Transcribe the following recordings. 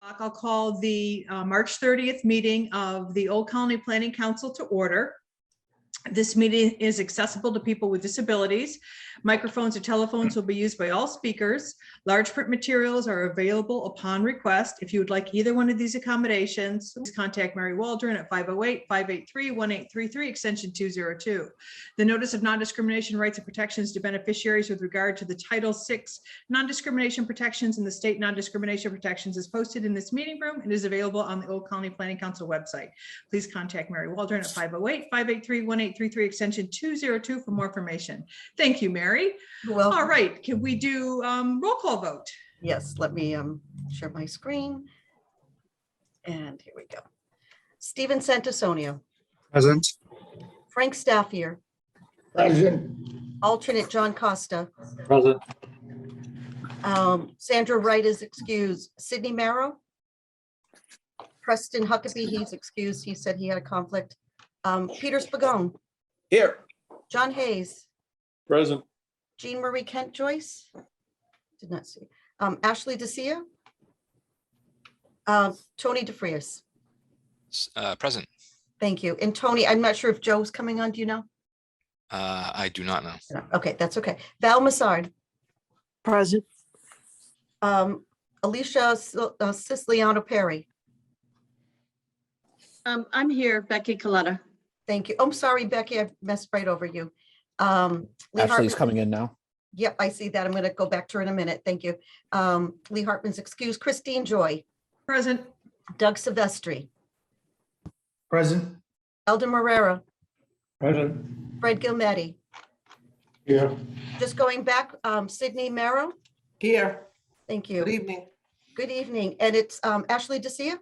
I'll call the March 30th meeting of the Old Colony Planning Council to order. This meeting is accessible to people with disabilities. Microphones or telephones will be used by all speakers. Large print materials are available upon request. If you would like either one of these accommodations, please contact Mary Waldron at 508-583-1833, extension 202. The Notice of Non-Discrimination Rights and Protections to Beneficiaries with regard to the Title VI Non-Discrimination Protections and the State Non-Discrimination Protections is posted in this meeting room and is available on the Old Colony Planning Council website. Please contact Mary Waldron at 508-583-1833, extension 202 for more information. Thank you, Mary. Well, all right, can we do roll call vote? Yes, let me share my screen. And here we go. Stephen Santasonio. Present. Frank Staffier. Present. Alternate John Costa. Present. Sandra Wright is excused. Sydney Marrow. Preston Huckabee, he's excused. He said he had a conflict. Peter Spagone. Here. John Hayes. Present. Jean Marie Kent Joyce. Did not see. Ashley DeCia. Tony DeFrias. Present. Thank you. And Tony, I'm not sure if Joe's coming on. Do you know? I do not know. Okay, that's okay. Val Massard. Present. Alicia Siciliano Perry. I'm here, Becky Coletta. Thank you. I'm sorry, Becky, I messed right over you. Lee Ashley's Hartman. coming in now. Yep, I see that. I'm going to go back to her in a minute. Thank you. Lee Hartman's excused. Christine Joy. Present. Doug Silvestri. Present. Eldon Marrera. Present. Fred Gilmetti. Here. Just going back, Sydney Marrow. Here. Thank you. Good evening. Good evening. And it's Ashley DeCia.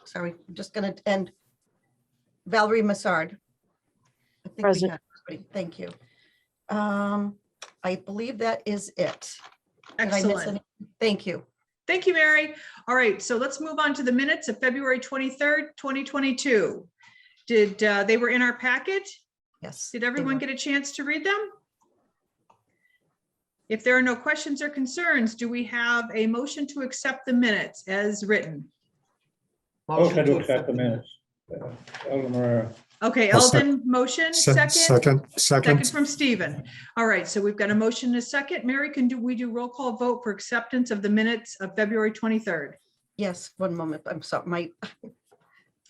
Sorry, I'm just going to end. Valerie Massard. I think we Present. got everybody. Thank you. I believe that is it. Did I miss Excellent. any? Thank you. Thank you, Mary. All right, so let's move on to the minutes of February 23rd, 2022. Did they were in our packet? Yes. Did everyone get a chance to read them? If there are no questions or concerns, do we have a motion to accept the minutes as written? Motion to accept the minutes. Eldon Marrera. Okay, I'll sec- Eldon, motion, second? Second Second. from Stephen. All right, so we've got a motion and a second. Mary, we do roll call vote for acceptance of the minutes of February 23rd? Yes, one moment. I'm sorry.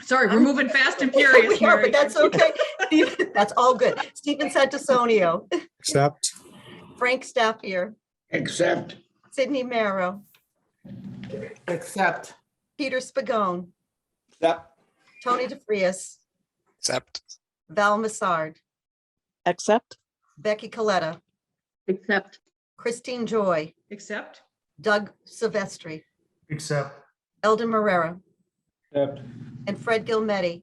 Sorry, we're moving fast and furious, We are, Mary. but that's okay. That's all good. Stephen Santasonio. Accept. Frank Staffier. Accept. Sydney Marrow. Accept. Peter Spagone. Accept. Tony DeFrias. Accept. Val Massard. Accept. Becky Coletta. Accept. Christine Joy. Accept. Doug Silvestri. Accept. Eldon Marrera. Accept. And Fred Gilmetti.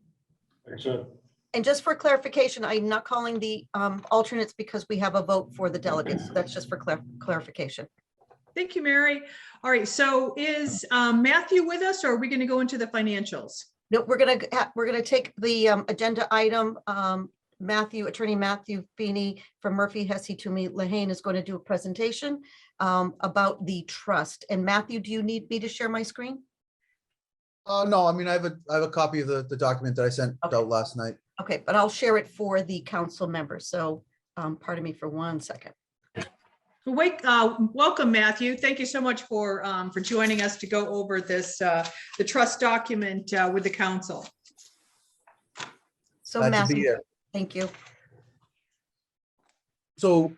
Accept. And just for clarification, I'm not calling the alternates because we have a vote for the delegates. So that's just for clarification. Thank you, Mary. All right, so is Matthew with us, or are we going to go into the financials? No, we're gonna take the agenda item. Attorney Matthew Feeney from Murphy, Hesse, Toomey, Lehane is going to do a presentation about the trust. And Matthew, do you need me to share my screen? No, I mean, I have a copy of the document that I sent out last night. Okay, but I'll share it for the council members. So pardon me for 1 second. Welcome, Matthew. Thank you so much for joining us to go over this the trust document with the council. So Glad to be Matthew, here. thank you. So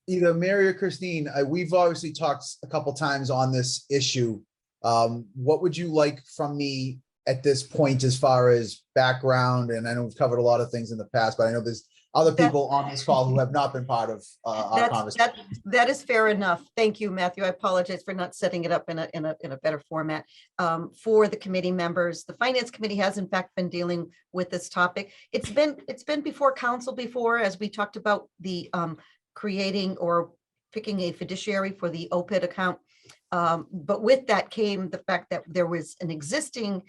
either Mary or Christine, we've obviously talked a couple times on this issue. What would you like from me at this point as far as background? And I know we've covered a lot of things in the past, but I know there's other people on this call who have not been part of our conversation. That is fair enough. Thank you, Matthew. I apologize for not setting it up in a better format for the committee members. The Finance Committee has in fact been dealing with this topic. It's been before council before, as we talked about the creating or picking a fiduciary for the OPID account. But with that came the fact that there was an existing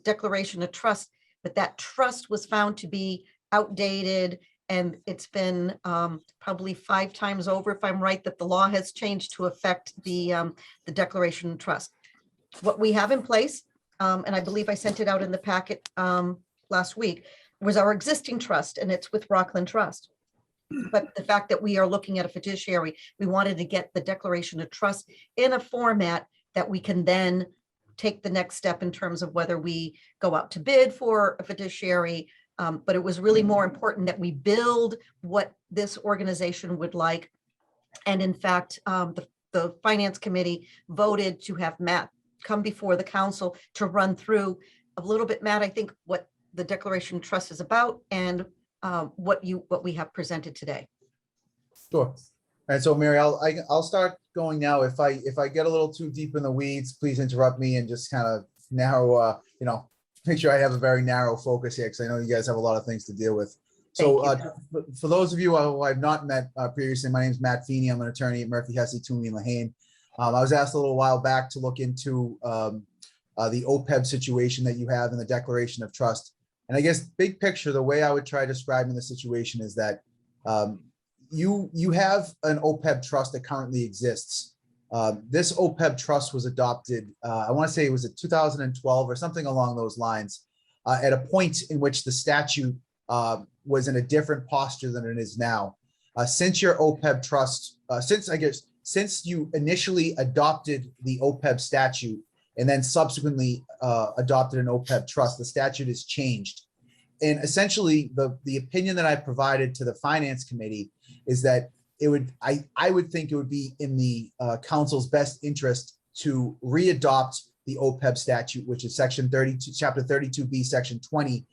declaration of trust, but that trust was found to be outdated And it's been probably 5 times over, if I'm right, that the law has changed to affect the declaration of trust. What we have in place, and I believe I sent it out in the packet last week, was our existing trust, and it's with Rockland Trust. But the fact that we are looking at a fiduciary, we wanted to get the declaration of trust in a format that we can then take the next step in terms of whether we go out to bid for a fiduciary. But it was really more important that we build what this organization would like. And in fact, the finance committee voted to have Matt come before the council to run through a little bit, Matt, I think what the declaration of trust is about and what we have presented today. Sure. All right, so Mary, I'll start going now. If I get a little too deep in the weeds, please interrupt me and just kind of narrow, make sure I have a very narrow focus here, because I know you guys have a lot of things to deal with. So for those of you who I've not met previously, my name is Matt Feeney. I'm an attorney at Murphy, Hesse, Toomey, and Lehane. I was asked a little while back to look into the OPEB situation that you have in the Declaration of Trust. And I guess big picture, the way I would try describing the situation is that you have an OPEB trust that currently exists. This OPEB trust was adopted, I want to say it was in 2012 or something along those lines, at a point in which the statute was in a different posture than it is now. Since your OPEB trust, since you initially adopted the OPEB statute and then subsequently adopted an OPEB trust, the statute has changed. And essentially, the opinion that I provided to the finance committee is that I would think it would be in the council's best interest to readopt the OPEB statute, which is section 32, chapter 32B, section 20,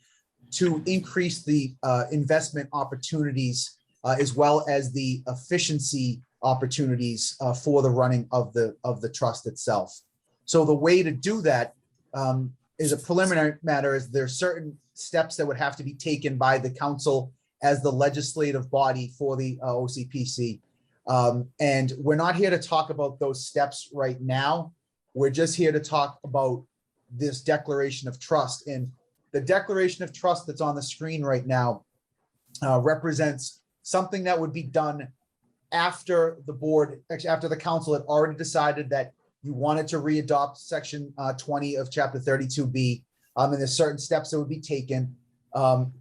to increase the investment opportunities as well as the efficiency opportunities for the running of the trust itself. So the way to do that is a preliminary matter. Is there certain steps that would have to be taken by the council as the legislative body for the OCPC. And we're not here to talk about those steps right now. We're just here to talk about this declaration of trust. And the declaration of trust that's on the screen right now represents something that would be done after the board, actually after the council had already decided that you wanted to readopt section 20 of chapter 32B. And there's certain steps that would be taken.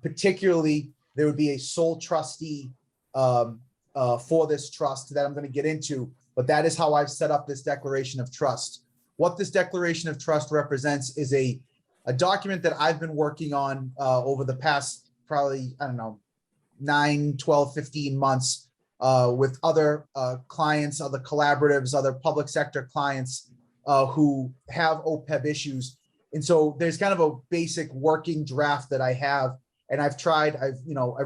Particularly, there would be a sole trustee for this trust that I'm going to get into, but that is how I've set up this declaration of trust. What this declaration of trust represents is a document that I've been working on over the past probably, 9, 12, 15 months with other clients, other collaboratives, other public sector clients who have OPEB issues. And so there's kind of a basic working draft that I have, and I've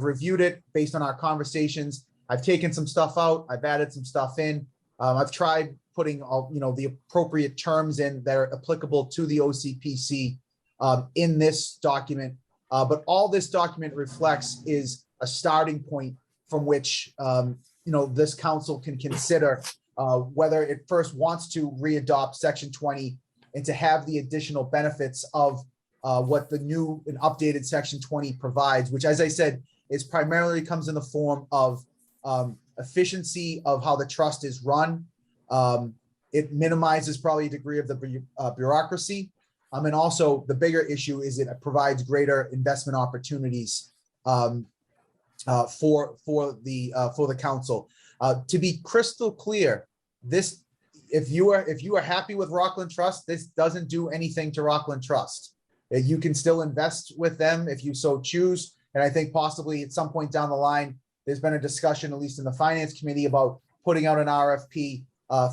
reviewed it based on our conversations. I've taken some stuff out, I've added some stuff in. I've tried putting the appropriate terms in that are applicable to the OCPC in this document. But all this document reflects is a starting point from which this council can consider whether it first wants to readopt section 20 and to have the additional benefits of what the new and updated section 20 provides, which, as I said, is primarily comes in the form of efficiency of how the trust is run. It minimizes probably a degree of the bureaucracy. And also the bigger issue is it provides greater investment opportunities for the council. To be crystal clear, this if you are happy with Rockland Trust, this doesn't do anything to Rockland Trust. You can still invest with them if you so choose. And I think possibly at some point down the line, there's been a discussion, at least in the finance committee, about putting out an RFP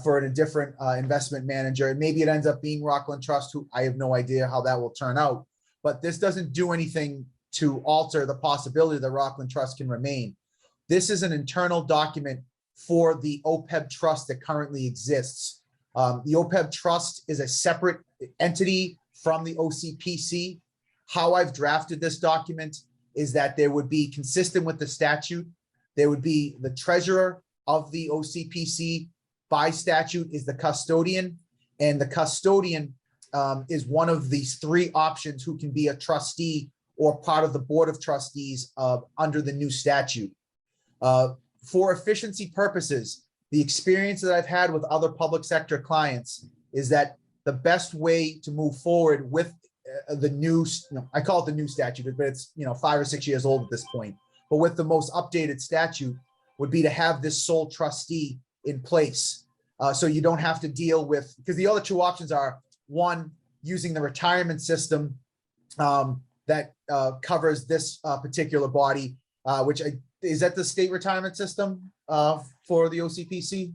for a different investment manager. And maybe it ends up being Rockland Trust, who I have no idea how that will turn out. But this doesn't do anything to alter the possibility that Rockland Trust can remain. This is an internal document for the OPEB trust that currently exists. The OPEB trust is a separate entity from the OCPC. How I've drafted this document is that there would be, consistent with the statute, there would be the treasurer of the OCPC by statute is the custodian, and the custodian is one of these 3 options who can be a trustee or part of the Board of Trustees under the new statute. For efficiency purposes, the experience that I've had with other public sector clients is that the best way to move forward with the new, I call it the new statute, but it's 5 or 6 years old at this point. But with the most updated statute would be to have this sole trustee in place. So you don't have to deal with, because the other two options are, one, using the retirement system that covers this particular body, which is that the state retirement system for the OCPC?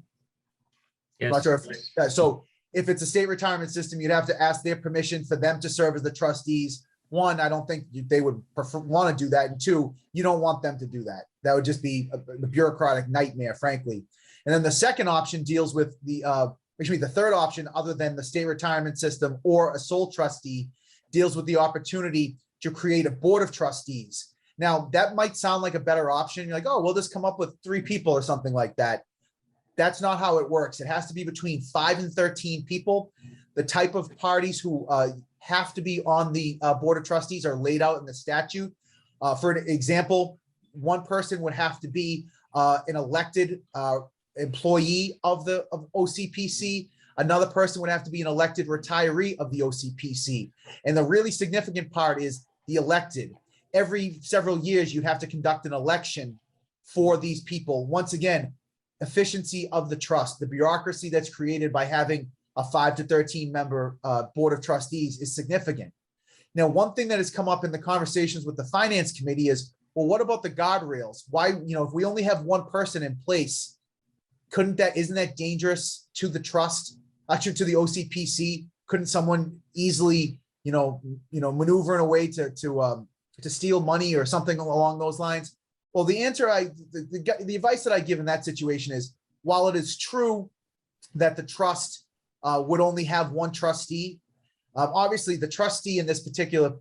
I'm not sure if, so if it's a state retirement system, you'd have to ask their permission for them to serve as the trustees. One, I don't think they would want to do that. And two, you don't want them to do that. That would just be a bureaucratic nightmare, frankly. And then the second option deals with the third option, other than the state retirement system or a sole trustee, deals with the opportunity to create a board of trustees. Now, that might sound like a better option. You're like, oh, we'll just come up with 3 people or something like that. That's not how it works. It has to be between 5 and 13 people. The type of parties who have to be on the board of trustees are laid out in the statute. For an example, one person would have to be an elected employee of OCPC. Another person would have to be an elected retiree of the OCPC. And the really significant part is the elected. Every several years, you have to conduct an election for these people. Once again, efficiency of the trust, the bureaucracy that's created by having a 5 to 13 member board of trustees is significant. Now, one thing that has come up in the conversations with the finance committee is, well, what about the guardrails? Why, if we only have one person in place, isn't that dangerous to the trust, actually to the OCPC? Couldn't someone easily, maneuver in a way to steal money or something along those lines? Well, the answer, the advice that I give in that situation is, while it is true that the trust would only have one trustee, obviously the trustee in this particular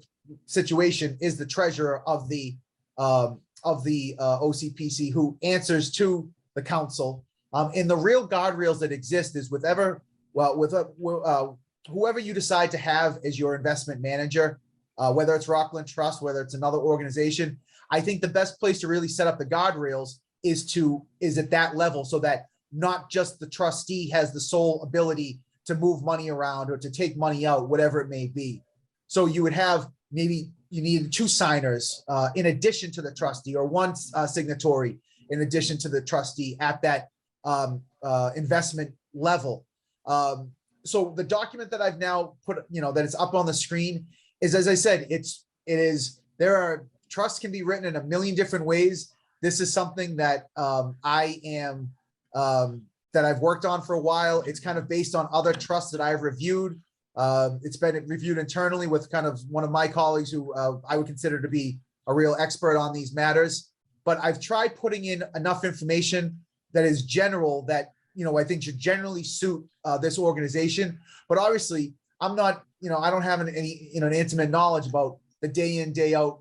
situation is the treasurer of the OCPC, who answers to the council. And the real guardrails that exist is whoever you decide to have as your investment manager, whether it's Rockland Trust, whether it's another organization. I think the best place to really set up the guardrails is at that level, so that not just the trustee has the sole ability to move money around or to take money out, whatever it may be. So you would have, maybe you need 2 signers in addition to the trustee, or 1 signatory in addition to the trustee at that investment level. So the document that I've now put, that is up on the screen is, as I said, trusts can be written in a million different ways. This is something that that I've worked on for a while. It's kind of based on other trusts that I've reviewed. It's been reviewed internally with kind of one of my colleagues who I would consider to be a real expert on these matters. But I've tried putting in enough information that is general that, I think should generally suit this organization. But obviously, I'm not, I don't have an intimate knowledge about the day in, day out,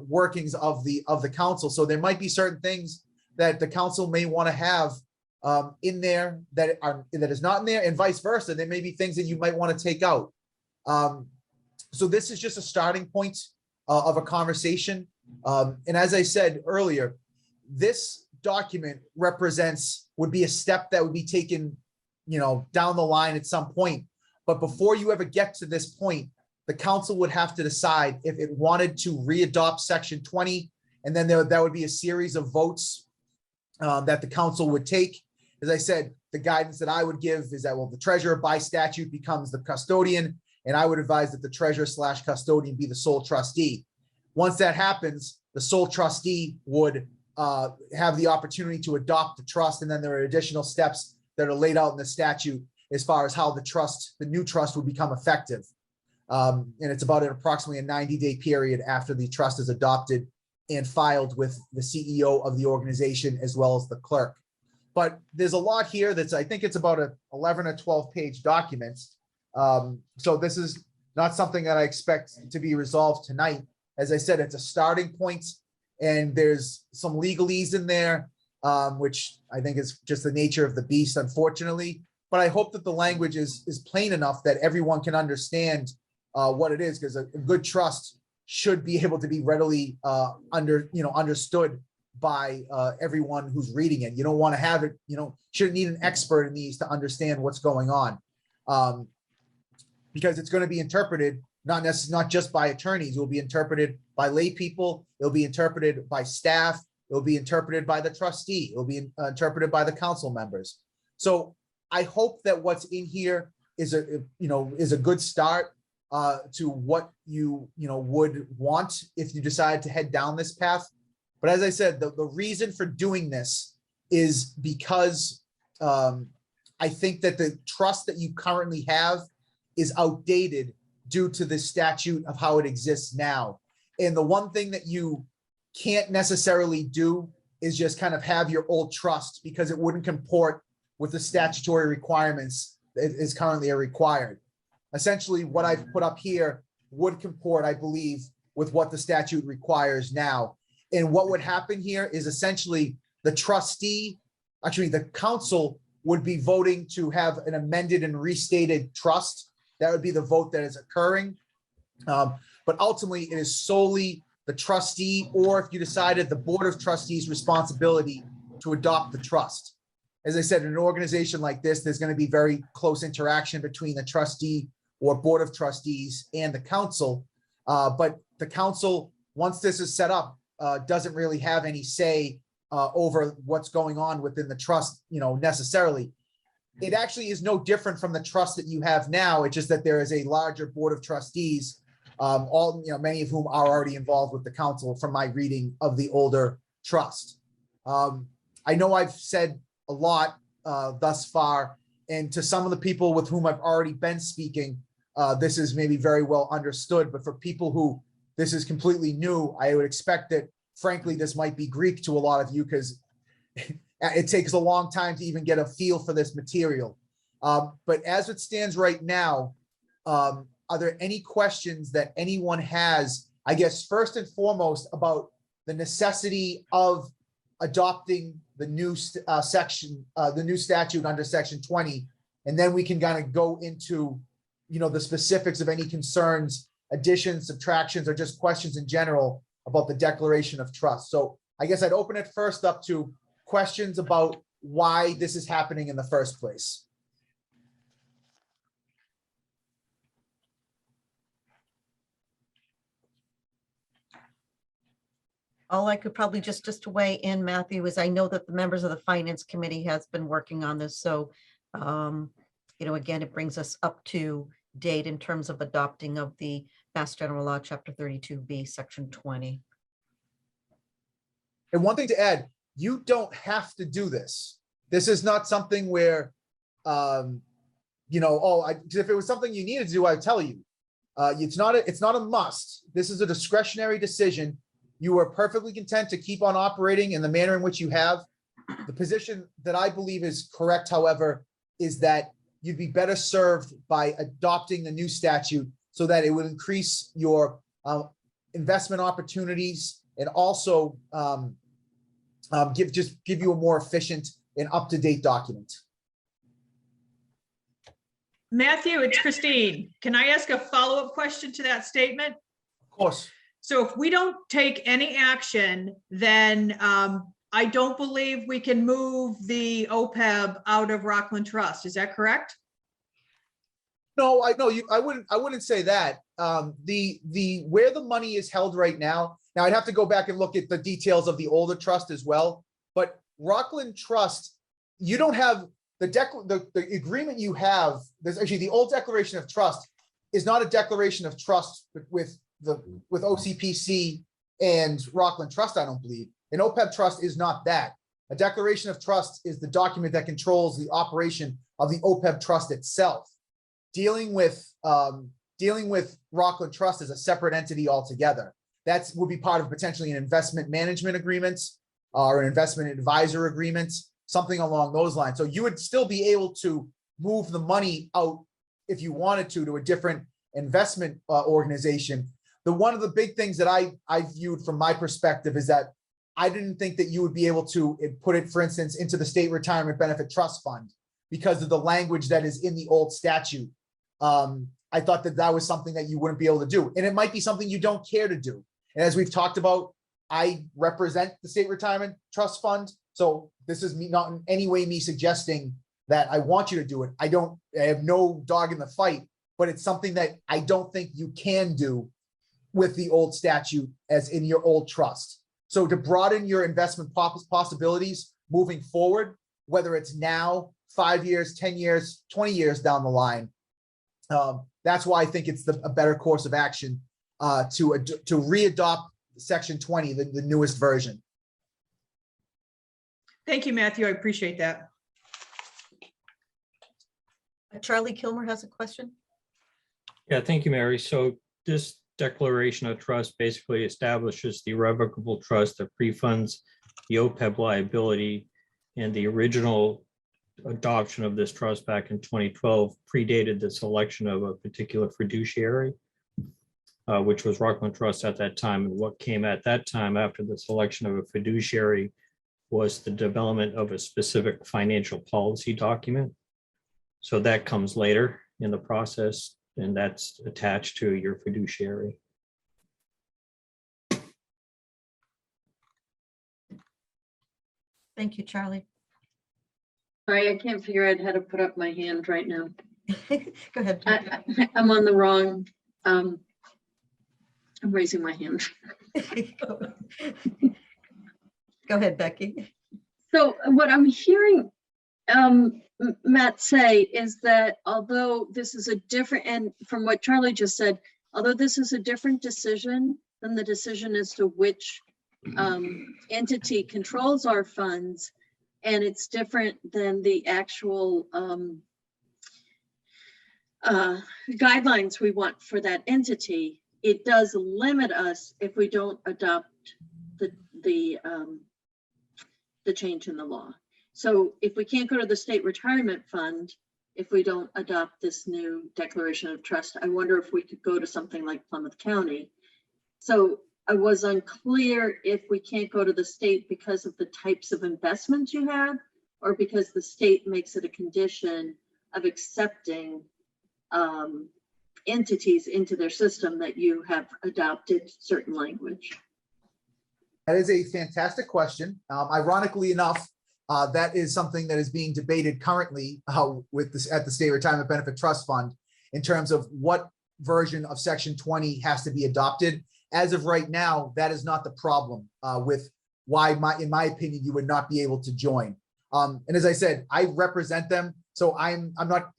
workings of the council. So there might be certain things that the council may want to have in there that is not in there, and vice versa. There may be things that you might want to take out. So this is just a starting point of a conversation. And as I said earlier, this document would be a step that would be taken, down the line at some point. But before you ever get to this point, the council would have to decide if it wanted to readopt Section 20, and then that would be a series of votes that the council would take. As I said, the guidance that I would give is that, well, the treasurer by statute becomes the custodian, and I would advise that the treasurer/custodian be the sole trustee. Once that happens, the sole trustee would have the opportunity to adopt the trust, and then there are additional steps that are laid out in the statute as far as how the new trust would become effective. And it's about approximately a 90-day period after the trust is adopted and filed with the CEO of the organization as well as the clerk. But there's a lot here I think it's about a 11 or 12-page document. So this is not something that I expect to be resolved tonight. As I said, it's a starting point, and there's some legalese in there, which I think is just the nature of the beast, unfortunately. But I hope that the language is plain enough that everyone can understand what it is, because a good trust should be able to be readily understood by everyone who's reading it. You don't want to have it, shouldn't need an expert in these to understand what's going on. Because it's going to be interpreted not just by attorneys, it will be interpreted by lay people, it'll be interpreted by staff, it'll be interpreted by the trustee, it'll be interpreted by the council members. So I hope that what's in here is a good start to what you would want if you decide to head down this path. But as I said, the reason for doing this is because I think that the trust that you currently have is outdated due to the statute of how it exists now. And the one thing that you can't necessarily do is just kind of have your old trust, because it wouldn't comport with the statutory requirements that is currently required. Essentially, what I've put up here would comport, I believe, with what the statute requires now. And what would happen here is essentially the council would be voting to have an amended and restated trust. That would be the vote that is occurring. But ultimately, it is solely the trustee, or if you decided, the board of trustees' responsibility to adopt the trust. As I said, in an organization like this, there's going to be very close interaction between the trustee or board of trustees and the council. But the council, once this is set up, doesn't really have any say over what's going on within the trust, necessarily. It actually is no different from the trust that you have now. It's just that there is a larger board of trustees, many of whom are already involved with the council from my reading of the older trust. I know I've said a lot thus far, and to some of the people with whom I've already been speaking, this is maybe very well understood, but for people who this is completely new, I would expect that, frankly, this might be Greek to a lot of you, because it takes a long time to even get a feel for this material. But as it stands right now, are there any questions that anyone has, I guess, first and foremost, about the necessity of adopting the new the new statute under section 20, and then we can kind of go into, the specifics of any concerns, additions, subtractions, or just questions in general about the declaration of trust. So I guess I'd open it first up to questions about why this is happening in the first place. All I could probably just to weigh in, Matthew, is I know that the members of the Finance Committee has been working on this. So, again, it brings us up to date in terms of adopting of the Mass General Law, Chapter 32B, Section 20. And one thing to add, you don't have to do this. This is not something where, if it was something you needed to do, I'd tell you. It's not a must. This is a discretionary decision. You are perfectly content to keep on operating in the manner in which you have. The position that I believe is correct, however, is that you'd be better served by adopting the new statute so that it would increase your investment opportunities and also give you a more efficient and up-to-date document. Matthew, it's Christine. Can I ask a follow-up question to that statement? Of course. So if we don't take any action, then I don't believe we can move the OPEB out of Rockland Trust. Is that correct? No, I wouldn't say that. Where the money is held right now, I'd have to go back and look at the details of the older trust as well. But Rockland Trust, you don't have the agreement you have. There's actually the old declaration of trust is not a declaration of trust with OCPC and Rockland Trust, I don't believe. An OPEB trust is not that. A declaration of trust is the document that controls the operation of the OPEB trust itself. Dealing with Rockland Trust is a separate entity altogether. That would be part of potentially an investment management agreement or an investment advisor agreement, something along those lines. So you would still be able to move the money out if you wanted to a different investment organization. One of the big things that I viewed from my perspective is that I didn't think that you would be able to put it, for instance, into the State Retirement Benefit Trust Fund because of the language that is in the old statute. I thought that that was something that you wouldn't be able to do. And it might be something you don't care to do. And as we've talked about, I represent the State Retirement Trust Fund. So this is me, not in any way me suggesting that I want you to do it. I have no dog in the fight, but it's something that I don't think you can do with the old statute as in your old trust. So to broaden your investment possibilities moving forward, whether it's now, 5 years, 10 years, 20 years down the line, that's why I think it's a better course of action to readopt Section 20, the newest version. Thank you, Matthew. I appreciate that. Charlie Kilmer has a question. Yeah, thank you, Mary. So this declaration of trust basically establishes the irrevocable trust that pre-funds the OPEB liability, and the original adoption of this trust back in 2012 predated the selection of a particular fiduciary, which was Rockland Trust at that time. And what came at that time after the selection of a fiduciary was the development of a specific financial policy document. So that comes later in the process, and that's attached to your fiduciary. Thank you, Charlie. Sorry, I can't figure out how to put up my hand right now. Go ahead. I'm on the wrong, I'm raising my hand. Go ahead, Becky. So what I'm hearing Matt say is that although this is a different, and from what Charlie just said, although this is a different decision than the decision as to which entity controls our funds, and it's different than the actual guidelines we want for that entity, it does limit us if we don't adopt the change in the law. So if we can't go to the state retirement fund, if we don't adopt this new declaration of trust, I wonder if we could go to something like Plymouth County. So I was unclear if we can't go to the state because of the types of investments you have, or because the state makes it a condition of accepting entities into their system that you have adopted certain language. That is a fantastic question. Ironically enough, that is something that is being debated currently with this at the State Retirement Benefit Trust Fund in terms of what version of Section 20 has to be adopted. As of right now, that is not the problem with why, in my opinion, you would not be able to join. And as I said, I represent them, so I'm not.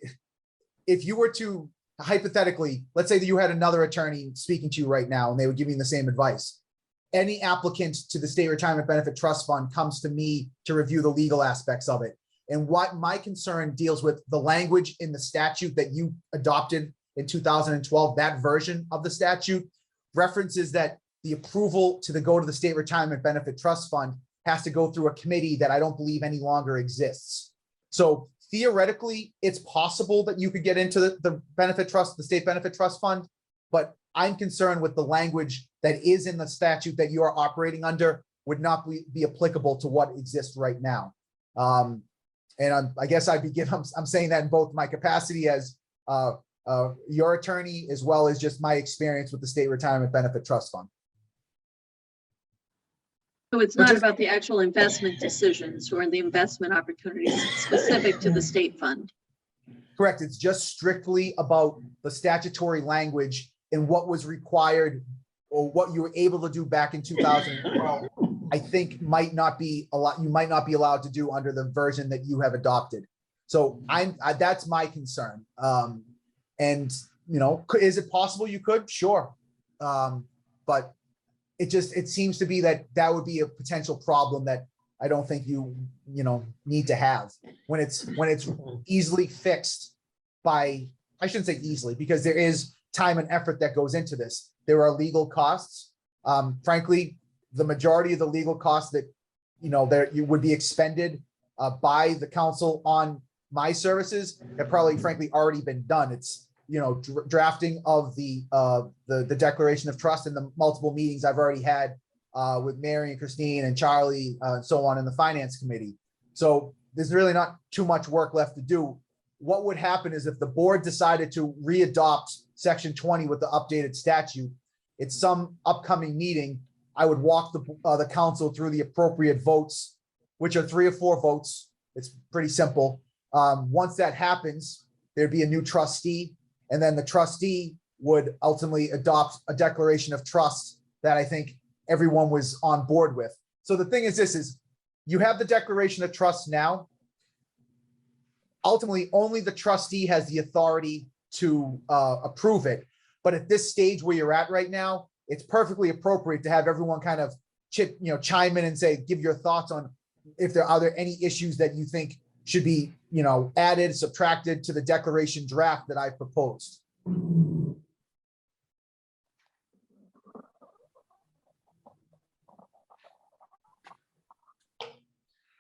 If you were to hypothetically, let's say that you had another attorney speaking to you right now, and they were giving the same advice. Any applicant to the State Retirement Benefit Trust Fund comes to me to review the legal aspects of it. And what my concern deals with the language in the statute that you adopted in 2012, that version of the statute references that the approval to go to the State Retirement Benefit Trust Fund has to go through a committee that I don't believe any longer exists. So theoretically, it's possible that you could get into the benefit trust, the State Benefit Trust Fund, but I'm concerned with the language that is in the statute that you are operating under would not be applicable to what exists right now. And I guess I'm saying that in both my capacity as your attorney, as well as just my experience with the State Retirement Benefit Trust Fund. So it's not about the actual investment decisions or the investment opportunities specific to the state fund. Correct. It's just strictly about the statutory language and what was required or what you were able to do back in 2012, I think might not be you might not be allowed to do under the version that you have adopted. So that's my concern. And you know, is it possible you could? Sure. But it seems to be that would be a potential problem that I don't think you need to have when it's easily fixed by, I shouldn't say easily, because there is time and effort that goes into this. There are legal costs. Frankly, the majority of the legal costs that you would be expended by the council on my services have probably frankly already been done. It's drafting of the declaration of trust and the multiple meetings I've already had with Mary and Christine and Charlie and so on in the finance committee. So there's really not too much work left to do. what would happen is if the board decided to readopt section 20 with the updated statute, it's some upcoming meeting, I would walk the council through the appropriate votes, which are 3 or 4 votes. It's pretty simple. Once that happens, there'd be a new trustee, and then the trustee would ultimately adopt a declaration of trust that I think everyone was on board with. So the thing is, this is, you have the declaration of trust now. Ultimately, only the trustee has the authority to approve it. But at this stage where you're at right now, it's perfectly appropriate to have everyone kind of chime in and say, give your thoughts on if are there any issues that you think should be, added, subtracted to the declaration draft that I proposed.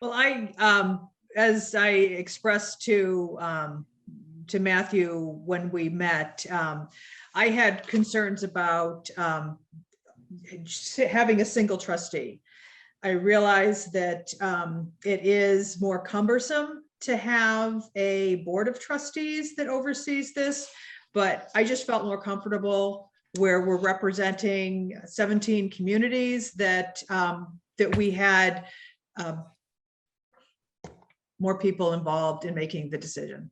Well, as I expressed to Matthew when we met, I had concerns about having a single trustee. I realize that it is more cumbersome to have a board of trustees that oversees this, but I just felt more comfortable where we're representing 17 communities that we had more people involved in making the decision.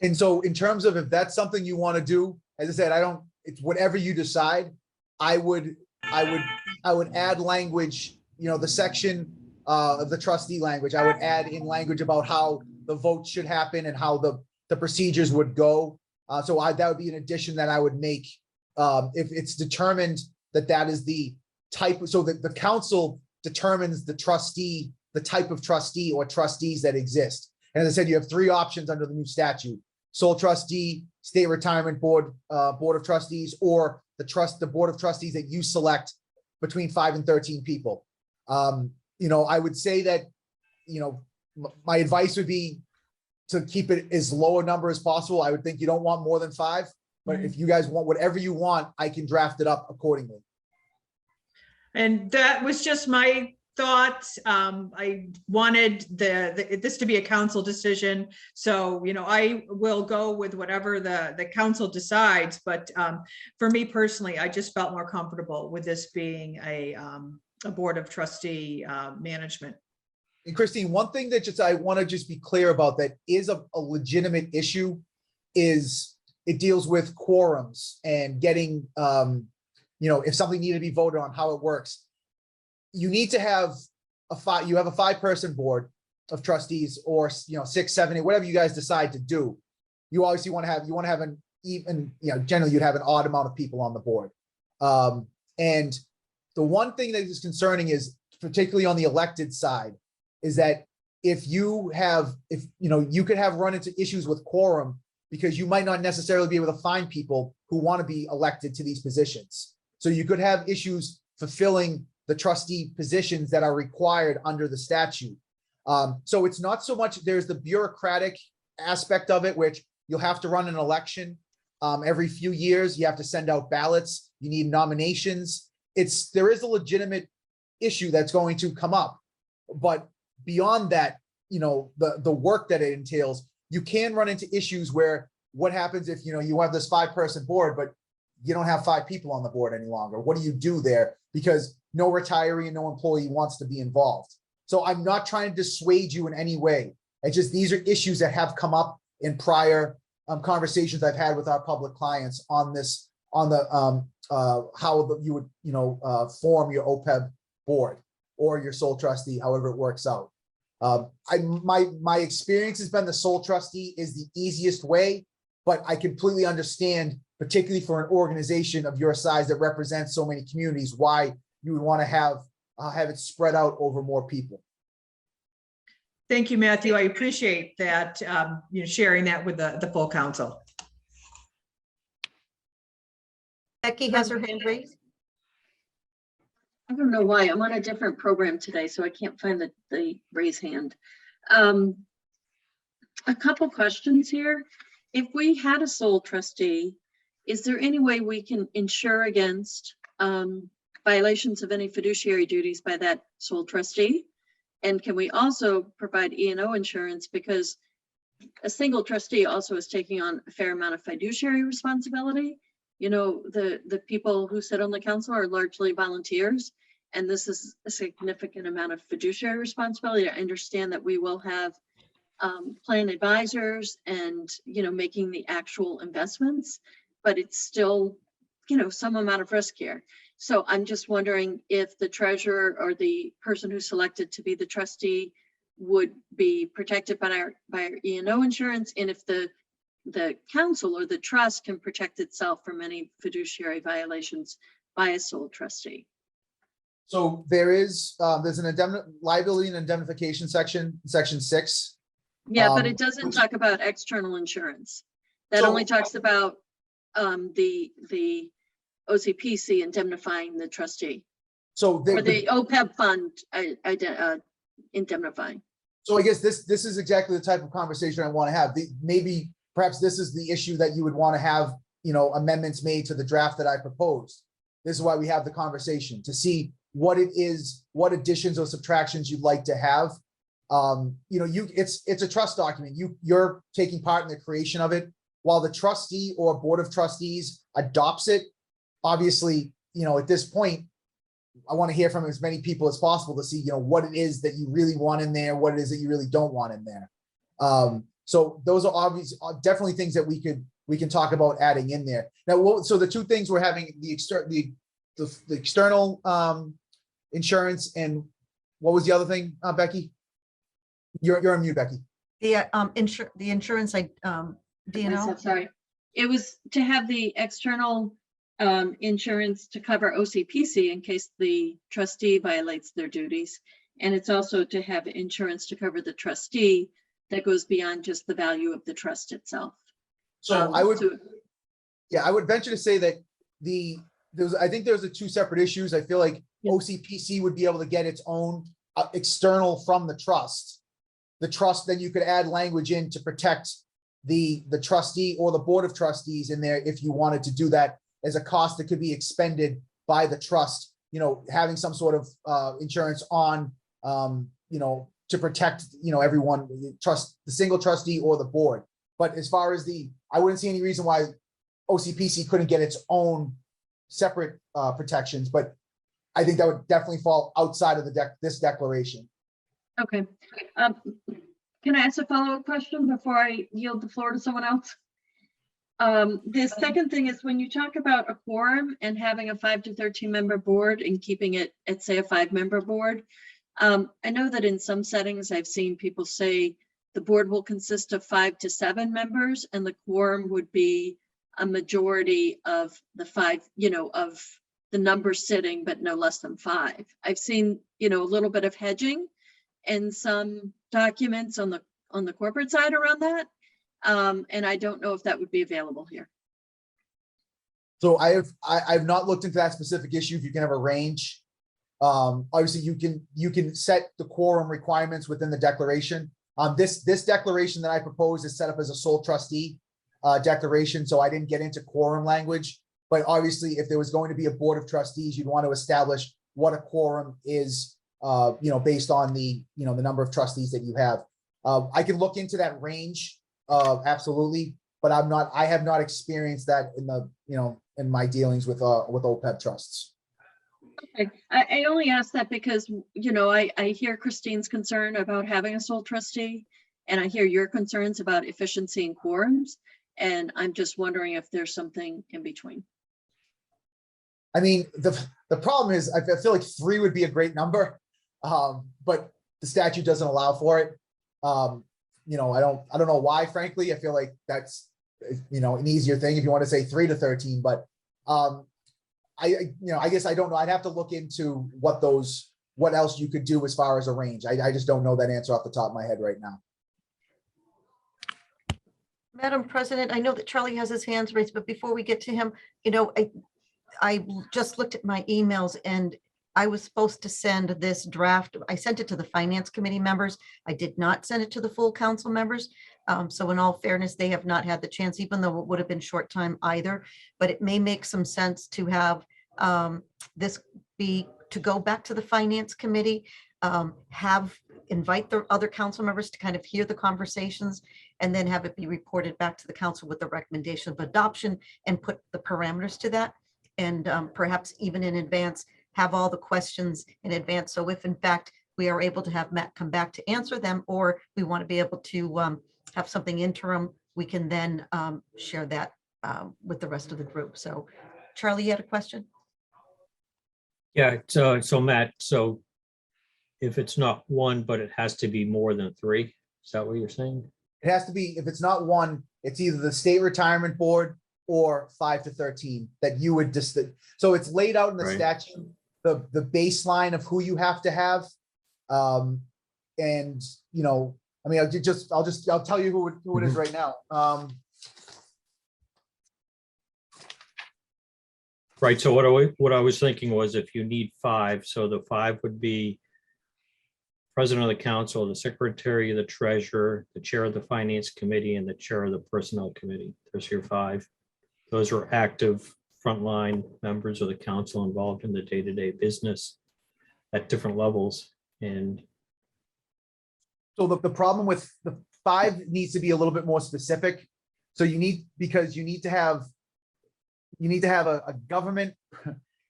And so in terms of if that's something you want to do, as I said, it's whatever you decide. I would add language, the section of the trustee language, I would add in language about how the vote should happen and how the procedures would go. So that would be an addition that I would make if it's determined that is the type, so that the council determines the type of trustee or trustees that exist. And as I said, you have 3 options under the new statute: sole trustee, state retirement board, board of trustees, or the board of trustees that you select between 5 and 13 people. I would say that, my advice would be to keep it as low a number as possible. I would think you don't want more than 5, but if you guys want whatever you want, I can draft it up accordingly. And that was just my thoughts. I wanted this to be a council decision. So, I will go with whatever the council decides. But for me personally, I just felt more comfortable with this being a board of trustee management. And Christine, one thing that I want to just be clear about that is a legitimate issue is it deals with quorums and getting, if something needed to be voted on, how it works. You need to have a 5-person board of trustees, or 6, 7, 8, whatever you guys decide to do. You obviously want to have an even, generally you'd have an odd amount of people on the board. And the one thing that is concerning is, particularly on the elected side, is that if you could have run into issues with quorum because you might not necessarily be able to find people who want to be elected to these positions. So you could have issues fulfilling the trustee positions that are required under the statute. So it's not so much, there's the bureaucratic aspect of it, which you'll have to run an election every few years. You have to send out ballots. You need nominations. There is a legitimate issue that's going to come up, but beyond that, the work that it entails, you can run into issues where what happens if, you have this 5-person board, but you don't have 5 people on the board any longer. What do you do there? Because no retiree and no employee wants to be involved. So I'm not trying to dissuade you in any way. It's just, these are issues that have come up in prior conversations I've had with our public clients on this, on the how you would, form your OPEB board or your sole trustee, however it works out. My experience has been the sole trustee is the easiest way, but I completely understand, particularly for an organization of your size that represents so many communities, why you would want to have it spread out over more people. Thank you, Matthew. I appreciate that, sharing that with the full council. Becky has her hand raised. I don't know why. I'm on a different program today, so I can't find the raise hand. A couple questions here. If we had a sole trustee, is there any way we can insure against violations of any fiduciary duties by that sole trustee? And can we also provide E&O insurance, because a single trustee also is taking on a fair amount of fiduciary responsibility. You know, the people who sit on the council are largely volunteers, and this is a significant amount of fiduciary responsibility. I understand that we will have plan advisors and, you know, making the actual investments, but it's still, you know, some amount of risk here. So I'm just wondering if the treasurer or the person who's selected to be the trustee would be protected by our E&O insurance, and if the council or the trust can protect itself from any fiduciary violations by a sole trustee. So there's an liability and indemnification section 6. Yeah, but Um, it doesn't which- talk about external insurance. That So- only talks about the OCPC indemnifying the trustee, So or the OPEB fund indemnifying. So I guess this is exactly the type of conversation I want to have. Maybe perhaps this is the issue that you would want to have, you know, amendments made to the draft that I proposed. This is why we have the conversation, to see what it is, what additions or subtractions you'd like to have. You know, it's a trust document. You're taking part in the creation of it, while the trustee or board of trustees adopts it. Obviously, you know, at this point, I want to hear from as many people as possible to see, you know, what it is that you really want in there, what it is that you really don't want in there. So those are definitely things that we can talk about adding in there. Now, so the two things we're having, the external insurance, and what was the other thing, Becky? You're on mute, Becky. The insurance, do you know? Myself, sorry. It was to have the external insurance to cover OCPC in case the trustee violates their duties. And it's also to have insurance to cover the trustee that goes beyond just the value of the trust itself. So I would venture to say that I think there's the two separate issues. I feel like Yeah. OCPC would be able to get its own external from the trust. The trust, then you could add language in to protect the trustee or the board of trustees in there if you wanted to do that as a cost that could be expended by the trust, you know, having some sort of insurance on, you know, to protect, you know, everyone, the single trustee or the board. But as far as I wouldn't see any reason why OCPC couldn't get its own separate protections, but I think that would definitely fall outside of this declaration. Okay. Can I ask a follow-up question before I yield the floor to someone else? The second thing is, when you talk about a quorum and having a 5 to 13 member board and keeping it at, say, a 5-member board, I know that in some settings I've seen people say the board will consist of 5 to 7 members and the quorum would be a majority of the 5, you know, of the number sitting, but no less than 5. I've seen, you know, a little bit of hedging and some documents on the corporate side around that. And I don't know if that would be available here. So I've not looked into that specific issue. If you can have a range, obviously you can set the quorum requirements within the declaration. This declaration that I propose is set up as a sole trustee declaration, so I didn't get into quorum language. But obviously, if there was going to be a board of trustees, you'd want to establish what a quorum is, you know, based on the number of trustees that you have. I can look into that range, absolutely, but I have not experienced that in my dealings with OPEB trusts. Okay. I only ask that because, you know, I hear Christine's concern about having a sole trustee, and I hear your concerns about efficiency and quorums, and I'm just wondering if there's something in between. I mean, the problem is I feel like 3 would be a great number, but the statute doesn't allow for it. You know, I don't know why, frankly. I feel like that's, you know, an easier thing if you want to say 3 to 13, but I guess I don't know. I'd have to look into what else you could do as far as a range. I just don't know that answer off the top of my head right now. Madam President, I know that Charlie has his hands raised, but before we get to him, you know, I just looked at my emails and I was supposed to send this draft. I sent it to the Finance Committee members. I did not send it to the full council members. So in all fairness, they have not had the chance, even though it would have been short time either. But it may make some sense to have this to go back to the Finance Committee. invite the other council members to kind of hear the conversations and then have it be reported back to the council with the recommendation of adoption and put the parameters to that. And perhaps even in advance, have all the questions in advance. So if in fact we are able to have Matt come back to answer them, or we want to be able to have something interim, we can then share that with the rest of the group. So Charlie, you had a question? Yeah, so Matt, so if it's not one, but it has to be more than three, is that what you're saying? It has to be, if it's not one, it's either the state retirement board or 5 to 13 that you would just, so it's laid out in the Right. statute, the baseline of who you have to have. And, you know, I mean, I'll tell you who it is right now. Right, so what I was thinking was if you need five, so the five would be president of the council, the secretary, the treasurer, the chair of the finance committee, and the chair of the personnel committee. There's your five. Those are active frontline members of the council involved in the day-to-day business at different levels. And So the problem with the 5 needs to be a little bit more specific. So because you need to have a government,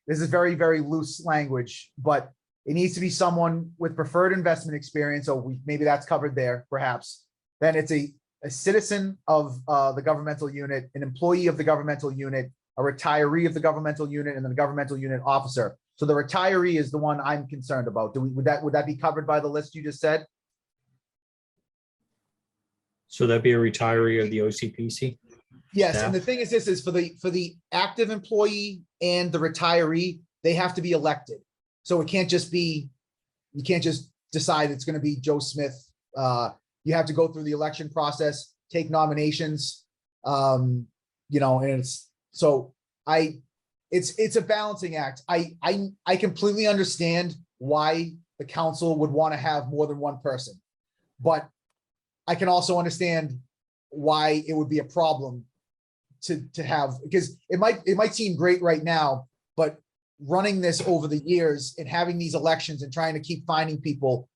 this is very, very loose language, but it needs to be someone with preferred investment experience. So maybe that's covered there, perhaps. Then it's a citizen of the governmental unit, an employee of the governmental unit, a retiree of the governmental unit, and then a governmental unit officer. So the retiree is the one I'm concerned about. Would that be covered by the list you just said? so that'd be a retiree of the OCPC? Yes, Yeah. and the thing is, this is for the active employee and the retiree, they have to be elected. So it can't just be, you can't just decide it's going to be Joe Smith. You have to go through the election process, take nominations, you know, and it's a balancing act. I completely understand why the council would want to have more than one person, but I can also understand why it would be a problem to have, because it might seem great right now, but running this over the years and having these elections and trying to keep finding people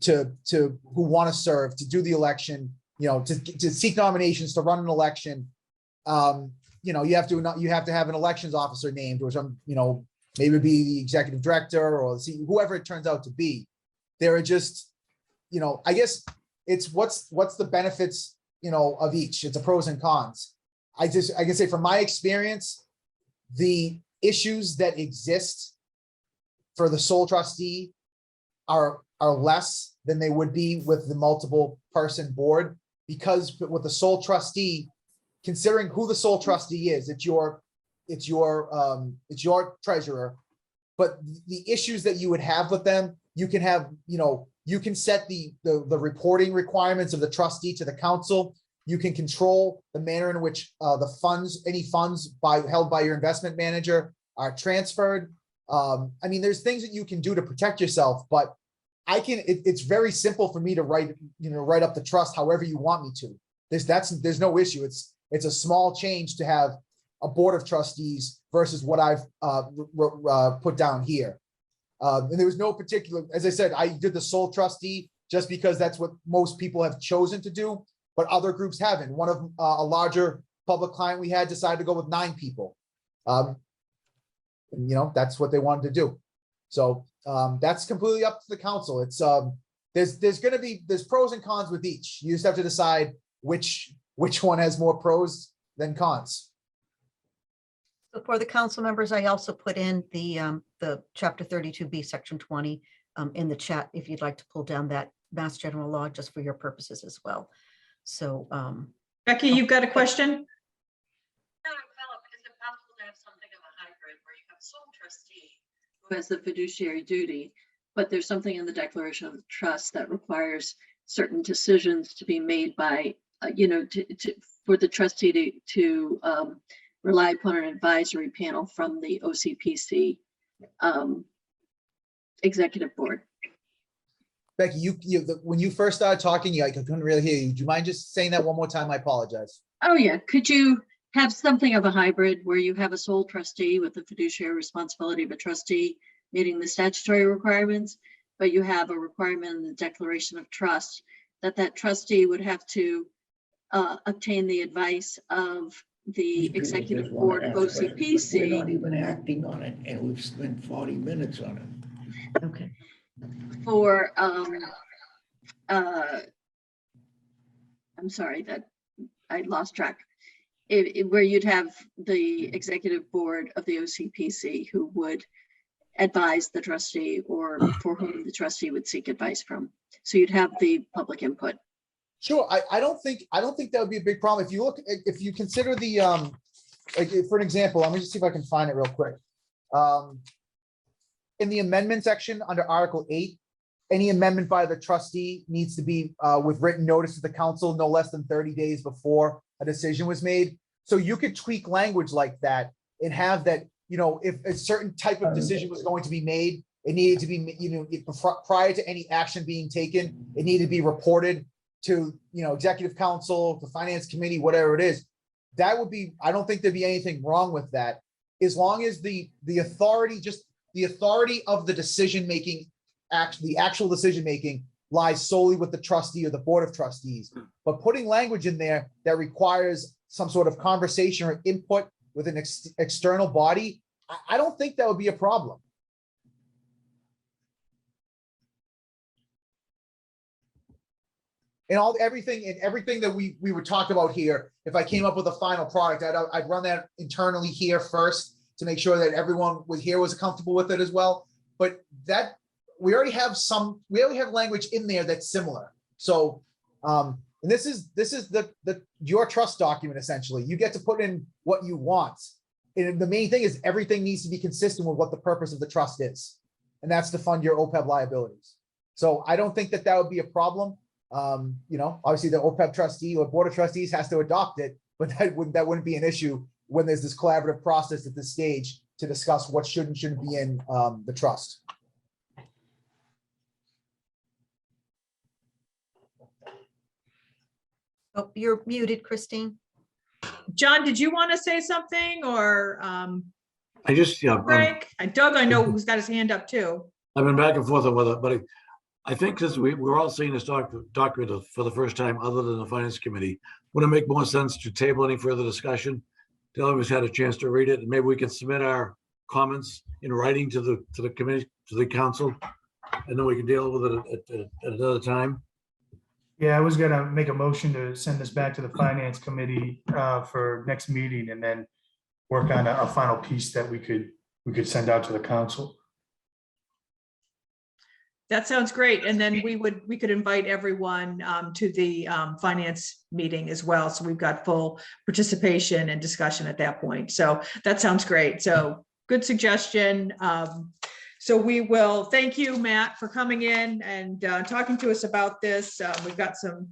who want to serve, to do the election, you know, to seek nominations, to run an election, you know, you have to have an elections officer named, or some, you know, maybe be the executive director or whoever it turns out to be. There are just, you know, I guess it's what's the benefits, you know, of each. It's a pros and cons. I can say from my experience, the issues that exist for the sole trustee are less than they would be with the multiple person board, because with the sole trustee, considering who the sole trustee is, it's your treasurer, but the issues that you would have with them, you can have, you know, you can set the reporting requirements of the trustee to the council. You can control the manner in which any funds held by your investment manager are transferred. I mean, there's things that you can do to protect yourself, but it's very simple for me to write up the trust however you want me to. There's no issue. It's a small change to have a board of trustees versus what I've put down here. And there was no particular, as I said, I did the sole trustee just because that's what most people have chosen to do, but other groups haven't. One of a larger public client we had decided to go with 9 people. You know, that's what they wanted to do. So that's completely up to the council. It's there's pros and cons with each. You just have to decide which one has more pros than cons. So for the council members, I also put in the chapter 32B, section 20 in the chat, if you'd like to pull down that Mass General Law just for your purposes as well. So Becky, you've got a question? Is it possible to have something of a hybrid where you have sole trustee who has the fiduciary duty, but there's something in the declaration of trust that requires certain decisions to be made by, you know, for the trustee to rely upon an advisory panel from the OCPC executive board? Becky, when you first started talking, I couldn't really hear you. Do you mind just saying that one more time? I apologize. Oh, yeah. Could you have something of a hybrid where you have a sole trustee with the fiduciary responsibility of a trustee meeting the statutory requirements, but you have a requirement in the declaration of trust that that trustee would have to obtain the advice of the These people executive just wanna board of ask questions, but We're not OCPC even acting on it, and we've spent 40 minutes on it. Okay. for, I'm sorry that I lost track. Where you'd have the executive board of the OCPC who would advise the trustee or for whom the trustee would seek advice from. So you'd have the public input. Sure, I don't think that would be a big problem. If you look, if you consider the, like, for an example, let me just see if I can find it real quick. In the amendment section under Article 8, any amendment by the trustee needs to be with written notice to the council no less than 30 days before a decision was made. So you could tweak language like that and have that, you know, if a certain type of decision was going to be made, it needed to be, you know, prior to any action being taken, it needed to be reported to, you know, executive council, the finance committee, whatever it is. That would be, I don't think there'd be anything wrong with that. As long as the authority, just the authority of the decision-making, the actual decision-making lies solely with the trustee or the board of trustees. But putting language in there that requires some sort of conversation or input with an external body, I don't think that would be a problem. And everything that we were talking about here, if I came up with a final product, I'd run that internally here first to make sure that everyone was comfortable with it as well. But that we already have language in there that's similar. So, and this is your trust document essentially. You get to put in what you want. And the main thing is everything needs to be consistent with what the purpose of the trust is, and that's to fund your OPEB liabilities. So I don't think that would be a problem. You know, obviously the OPEB trustee or board of trustees has to adopt it, but that wouldn't be an issue when there's this collaborative process at this stage to discuss what should and shouldn't be in the trust. Oh, you're muted, Christine. John, did you want to say something or I just, yeah, Frank? Doug, I know who's got his hand up too. I've been back and forth with it, but I think since we're all seeing this document for the first time, other than the finance committee, would it make more sense to table any further discussion till everyone's had a chance to read it, and maybe we can submit our comments in writing to the committee, to the council, and then we can deal with it at another time. Yeah, I was gonna make a motion to send this back to the finance committee for next meeting and then work on a final piece that we could send out to the council. That sounds great. And then we could invite everyone to the finance meeting as well. So we've got full participation and discussion at that point. So that sounds great. So good suggestion. So we will thank you, Matt, for coming in and talking to us about this. We've got some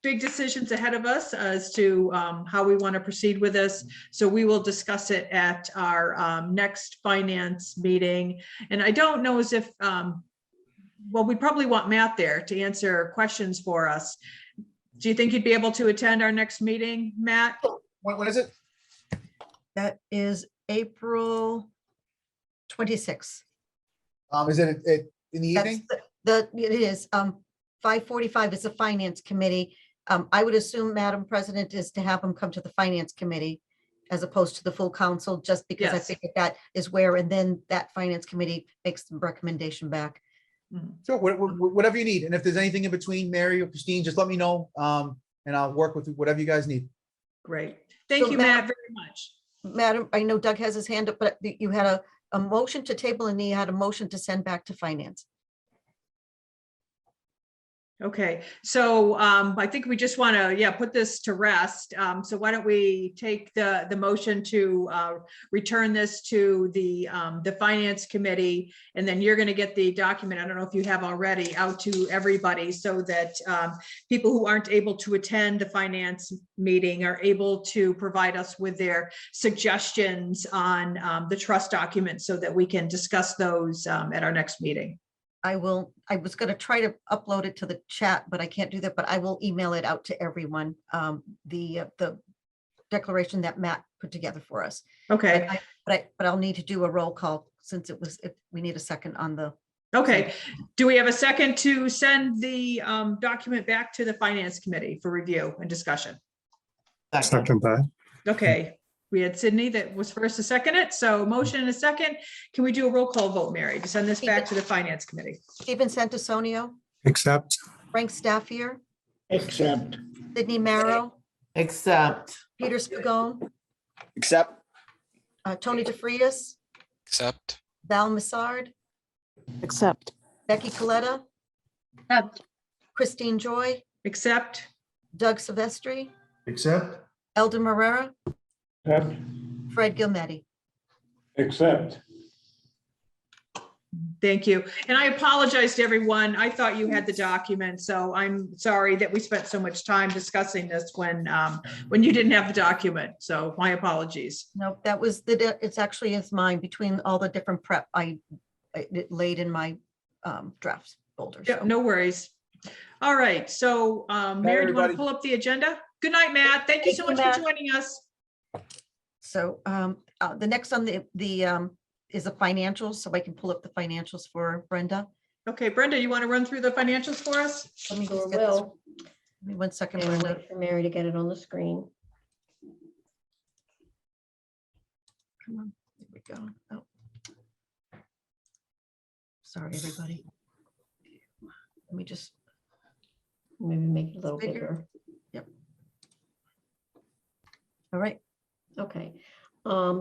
big decisions ahead of us as to how we want to proceed with this. So we will discuss it at our next finance meeting. And I don't know as if, well, we probably want Matt there to answer questions for us. Do you think you'd be able to attend our next meeting, Matt? When is it? That is April 26th. Is it in the evening? It is 5:45 is the finance committee. I would assume, Madam President, is to have them come to the finance committee as opposed to the full council, just because I Yes. figured that is where, and then that finance committee makes the recommendation back. Sure, whatever you need. And if there's anything in between, Mary or Christine, just let me know. And I'll work with whatever you guys need. Great. Thank So you, Matt- Matt, very much. Madam, I know Doug has his hand up, but you had a motion to table and you had a motion to send back to finance. Okay, so I think we just want to, put this to rest. So why don't we take the motion to return this to the finance committee, and then you're going to get the document. I don't know if you have already out to everybody so that people who aren't able to attend the finance meeting are able to provide us with their suggestions on the trust document so that we can discuss those at our next meeting. I was going to try to upload it to the chat, but I can't do that, but I will email it out to everyone. The declaration that Matt put together for us. Okay, But I'll need to do a roll call since we need a second on the Okay, do we have a second to send the document back to the Finance Committee for review and discussion? Second that. Okay, we had Sydney that was first to second it, so motion and a second. Can we do a roll call vote, Mary, to send this back to the Finance Committee? Stephen Santisonio, Accept. Frank Staffier, Accept. Sydney Marrow, Accept. Peter Spigot, Accept. Tony DeFrias, Accept. Val Massard, Accept. Becky Coletta, Accept. Christine Joy, Accept. Doug Silvestri, Accept. Eldon Marrera, Accept. Fred Gilmetti. Accept. Thank you. And I apologize to everyone. I thought you had the document, so I'm sorry that we spent so much time discussing this when you didn't have the document. So my apologies. No, that was it's actually is mine between all the different prep I laid in my drafts folder. Yeah, so. no worries. All right, so Mary, do you want everybody. to pull up the agenda? Good night, Matt. Thank you so much Thank for you, Matt. joining us. So the next on the is the financials, so I can pull up the financials for Brenda. Okay, Brenda, you want to run through the financials for us? Let me Sure just get this. will. Give me 1 second, And Brenda. wait for Mary to get it on the screen. Come on, there we go. Oh. Sorry, everybody. Let me just, Maybe make it a little Bigger. bigger. all right. Okay.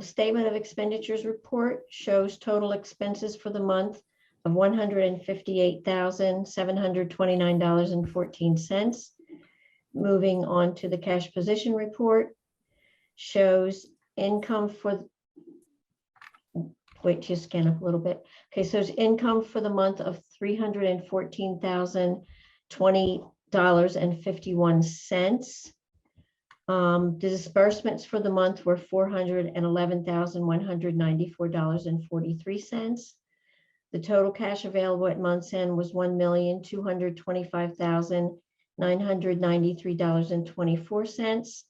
Statement of expenditures report shows total expenses for the month of $158,729.14. Moving on to the cash position report, shows income for, wait, just scan up a little bit. Okay, so it's income for the month of $314,020.51. The disbursements for the month were $411,194.43. The total cash available at month's end was $1,225,993.24.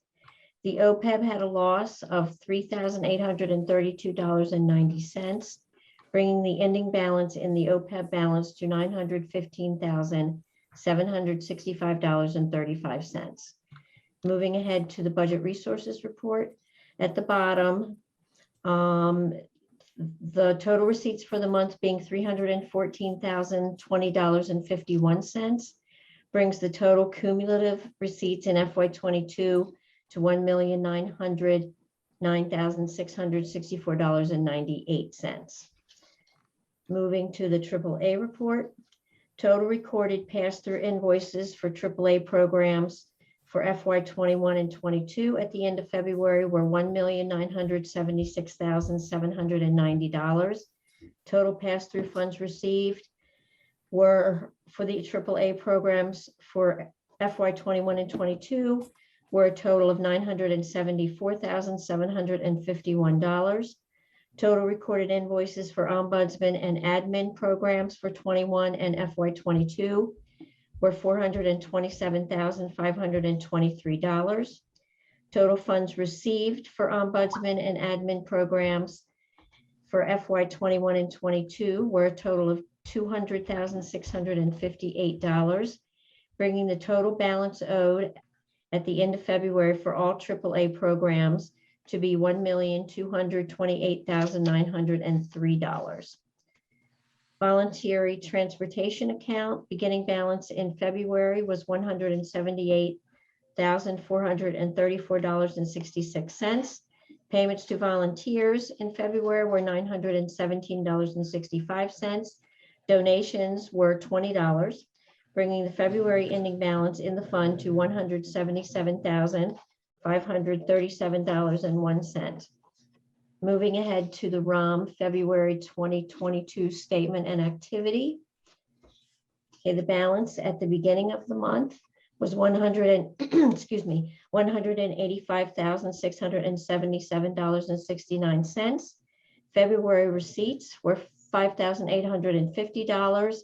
The OPEB had a loss of $3,832.90, bringing the ending balance in the OPEB balance to $915,765.35. Moving ahead to the budget resources report, at the bottom, the total receipts for the month being $314,020.51 brings the total cumulative receipts in FY22 to $1,909,664.98. Moving to the AAA report, total recorded pass-through invoices for AAA programs for FY21 and 22 at the end of February were $1,976,790. Total pass-through funds received were for the AAA programs for FY21 and 22 were a total of $974,751. Total recorded invoices for ombudsman and admin programs for 21 and FY22 were $427,523. Total funds received for ombudsman and admin programs for FY21 and 22 were a total of $200,658, bringing the total balance owed at the end of February for all AAA programs to be $1,228,903. Voluntary transportation account beginning balance in February was $178,434.66. Payments to volunteers in February were $917.65. Donations were $20, bringing the February ending balance in the fund to $177,537.01. Moving ahead to the ROM February 2022 statement and activity. Okay, the balance at the beginning of the month was $185,677.69. February receipts were $5,850,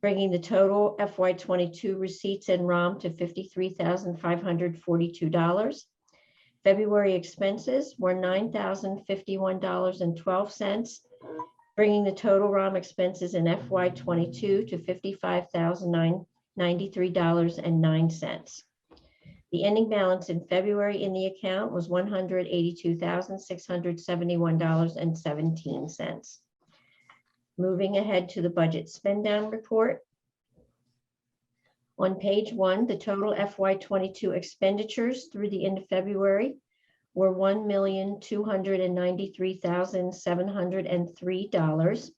bringing the total FY22 receipts in ROM to $53,542. February expenses were $9,051.12, bringing the total ROM expenses in FY '22 to $55,993.09. The ending balance in February in the account was $182,671.17. Moving ahead to the budget spend down report. On page 1, the total FY '22 expenditures through the end of February were $1,293,703.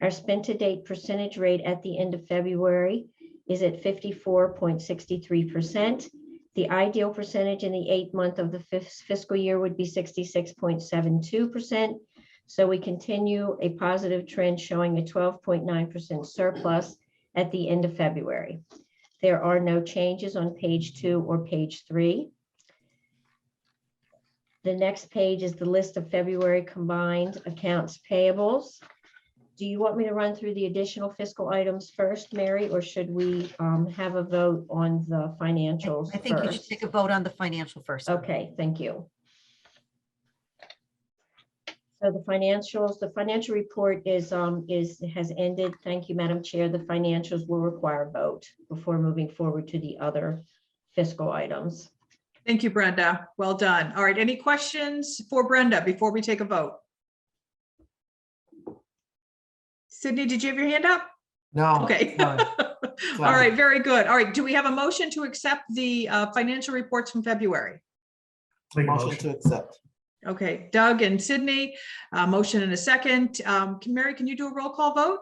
Our spend to date percentage rate at the end of February is at 54.63%. The ideal percentage in the 8th month of the fiscal year would be 66.72%. So we continue a positive trend showing a 12.9% surplus at the end of February. There are no changes on page 2 or page 3. The next page is the list of February combined accounts payables. Do you want me to run through the additional fiscal items first, Mary, or should we have a vote on the financials I think you should first? take a vote on the financial first. Okay, thank you. So the financial report has ended. Thank you, Madam Chair. The financials will require a vote before moving forward to the other fiscal items. Thank you, Brenda. Well done. All right, any questions for Brenda before we take a vote? Sydney, did you have your hand up? No. Okay. sorry. All right, very good. All right, do we have a motion to accept the financial reports from February? Make a Motion motion. to accept. Okay, Doug and Sydney, motion in a second. Mary, can you do a roll call vote?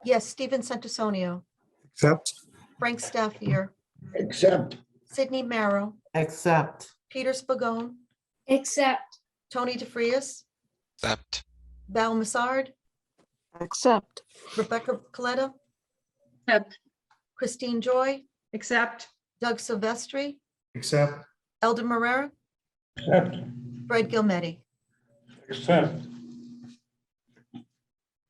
Yes, Stephen Santisonio, Accept. Frank Staffier, Accept. Sydney Marrow, Accept. Peter Spagone, Accept. Tony DeFrias, Accept. Val Massard, Accept. Rebecca Coletta, Accept. Christine Joy, Accept. Doug Silvestri, Accept. Eldon Marrera, Accept. Fred Gilmetti. Accept.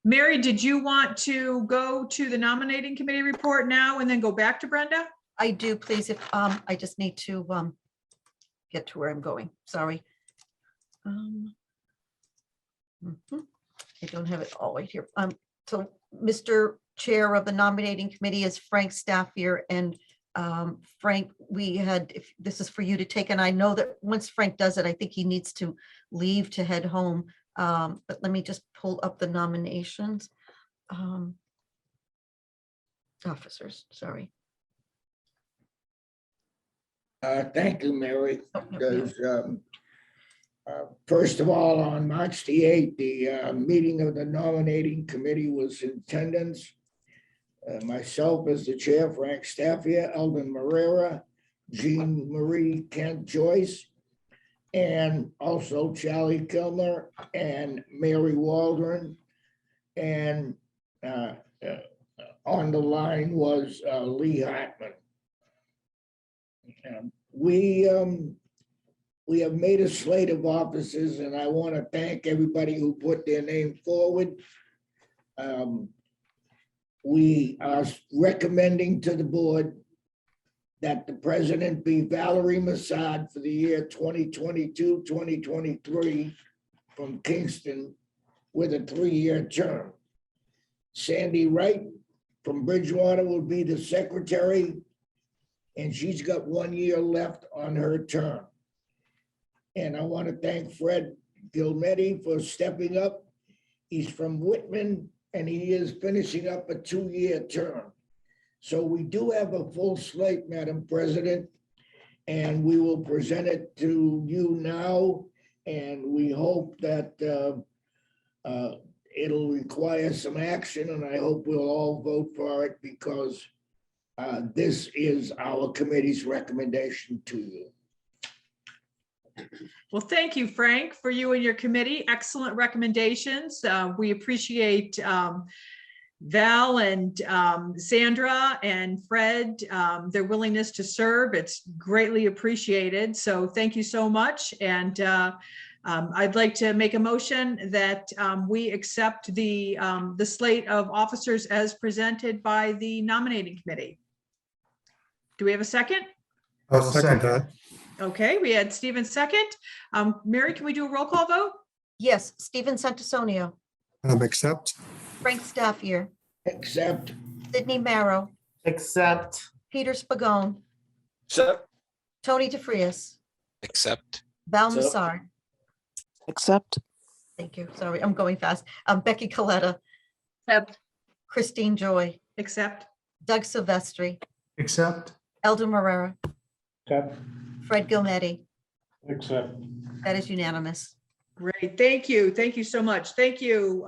Mary, did you want to go to the nominating committee report now and then go back to Brenda? I do, please, if, I just need to, get to where I'm going, sorry. Mhm. I don't have it all right here. So Mr. Chair of the nominating committee is Frank Staffier, and Frank, we had, if this is for you to take, and I know that once Frank does it, I think he needs to leave to head home. But let me just pull up the nominations. Officers, sorry. Thank you, Mary. Oh, no, Because, first of all, on March the 8th, the meeting of the nominating committee was in attendance. Myself as the chair, Frank Staffier, Eldon Marrera, Jean Marie Kent Joyce, and also Charlie Kilmer and Mary Waldron. And on the line was Lee Hartman. We have made a slate of officers, and I want to thank everybody who put their name forward. We are recommending to the board that the president be Valerie Massad for the year 2022, 2023 from Kingston with a 3-year term. Sandy Wright from Bridgewater will be the secretary, and she's got 1 year left on her term. And I want to thank Fred Gilmetti for stepping up. He's from Whitman, and he is finishing up a 2-year term. So we do have a full slate, Madam President, and we will present it to you now. And we hope that it'll require some action, and I hope we'll all vote for it because this is our committee's recommendation to you. Well, thank you, Frank, for you and your committee. Excellent recommendations. We appreciate Val and Sandra and Fred, their willingness to serve. It's greatly appreciated. So thank you so much. And I'd like to make a motion that we accept the slate of officers as presented by the nominating committee. Do we have a second? I'll second that. Okay, we had Stephen second. Mary, can we do a roll call vote? Yes, Stephen Santisonio, Accept. Frank Staffier, Accept. Sydney Marrow, Accept. Peter Spigot, Accept. Tony DeFrias, Accept. Val Accept. Massard. Accept. Thank you. Sorry, I'm going fast. Becky Coletta, Accept. Christine Joy, Accept. Doug Silvestri, Accept. Elder Marrera, Accept. Fred Gilmetti. Accept. That is unanimous. Great. Thank you. Thank you so much. Thank you,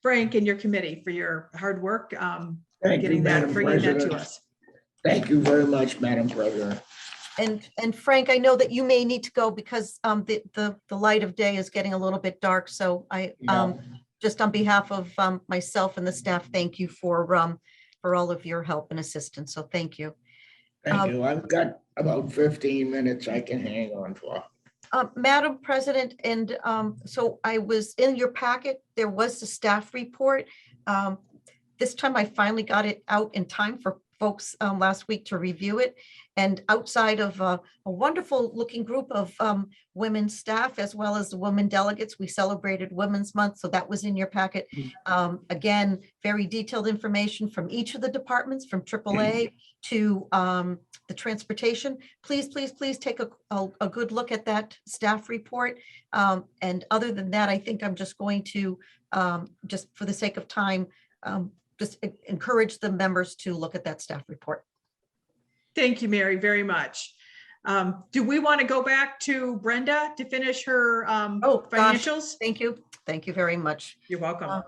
Frank and your committee for your hard work. Thank you, Getting that, Madam bringing that to President. us. Thank you very much, Madam President. And Frank, I know that you may need to go because the light of day is getting a little bit dark. So I Yeah. just on behalf of myself and the staff, thank you for all of your help and assistance. So thank you. Thank you. I've got about 15 minutes I can hang on for. Madam President, and so I was in your packet, there was the staff report. This time I finally got it out in time for folks last week to review it. And outside of a wonderful looking group of women staff, as well as the women delegates, we celebrated Women's Month. So that was in your packet. Again, very detailed information from each of the departments, from AAA to the transportation. Please, please, please take a good look at that staff report. And other than that, I think I'm just going to, just for the sake of time, just encourage the members to look at that staff report. Thank you, Mary, very much. Do we want to go back to Brenda to finish her Oh, gosh. financials? Thank you. Thank you very much. You're welcome.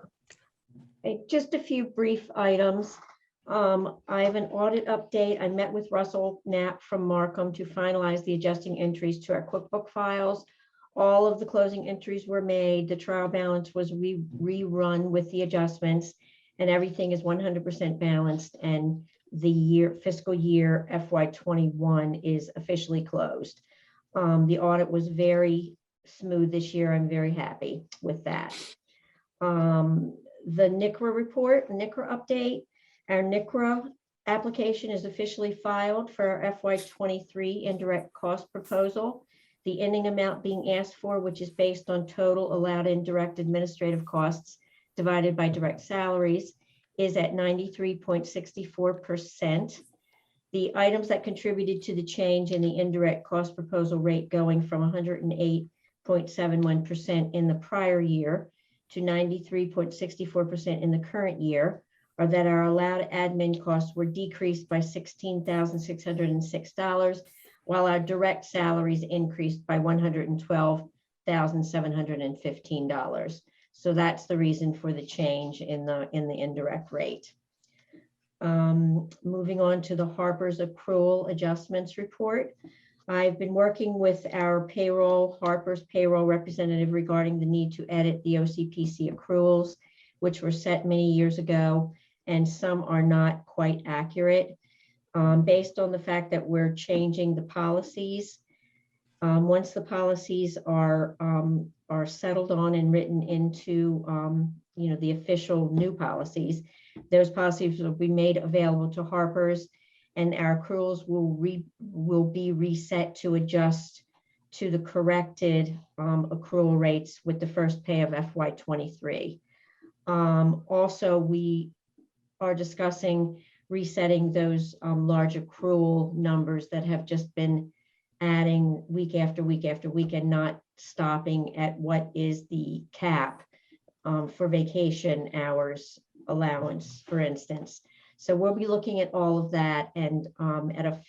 Okay, just a few brief items. I have an audit update. I met with Russell Knapp from Markham to finalize the adjusting entries to our QuickBook files. All of the closing entries were made. The trial balance was rerun with the adjustments, and everything is 100% balanced, and the fiscal year FY21 is officially closed. The audit was very smooth this year. I'm very happy with that. The NICRA report, NICRA update. Our NICRA application is officially filed for our FY23 indirect cost proposal. The ending amount being asked for, which is based on total allowed indirect administrative costs divided by direct salaries, is at 93.64%. The items that contributed to the change in the indirect cost proposal rate going from 108.71% in the prior year to 93.64% in the current year are that our allowed admin costs were decreased by $16,606, while our direct salaries increased by $112,715. So that's the reason for the change in the indirect rate. Moving on to the Harper's accrual adjustments report. I've been working with our Harper's payroll representative regarding the need to edit the OCPC accruals, which were set many years ago, and some are not quite accurate. Based on the fact that we're changing the policies, once the policies are settled on and written into the official new policies, those policies will be made available to Harper's, and our accruals will be reset to adjust to the corrected accrual rates with the first pay of FY23. Also, we are discussing resetting those large accrual numbers that have just been adding week after week after week and not stopping at what is the cap for vacation hours allowance, for instance. So we'll be looking at all of that, and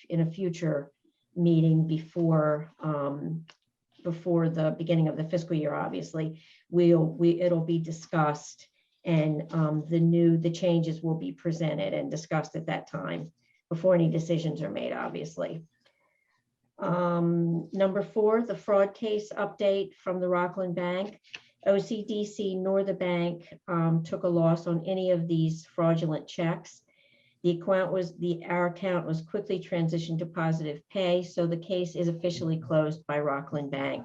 in a future meeting before the beginning of the fiscal year, obviously, it'll be discussed, and the changes will be presented and discussed at that time before any decisions are made, obviously. Number 4, the fraud case update from the Rockland Bank. OCDC nor the bank took a loss on any of these fraudulent checks. Our account was quickly transitioned to positive pay, so the case is officially closed by Rockland Bank.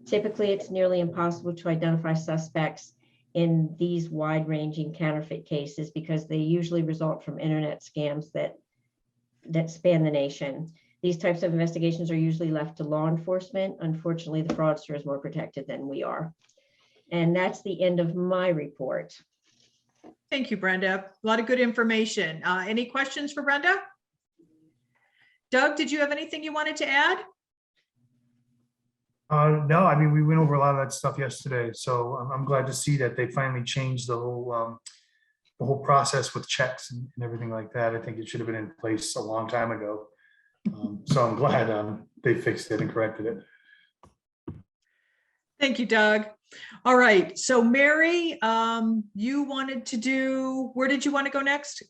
Typically, it's nearly impossible to identify suspects in these wide-ranging counterfeit cases because they usually result from internet scams that span the nation. These types of investigations are usually left to law enforcement. Unfortunately, the fraudster is more protected than we are. And that's the end of my report. Thank you, Brenda. A lot of good information. Any questions for Brenda? Doug, did you have anything you wanted to add? No, I mean, we went over a lot of that stuff yesterday, so I'm glad to see that they finally changed the whole process with checks and everything like that. I think it should have been in place a long time ago. So I'm glad they fixed it and corrected it. Thank you, Doug. All right, so Mary, you wanted to do, where did you want to go next?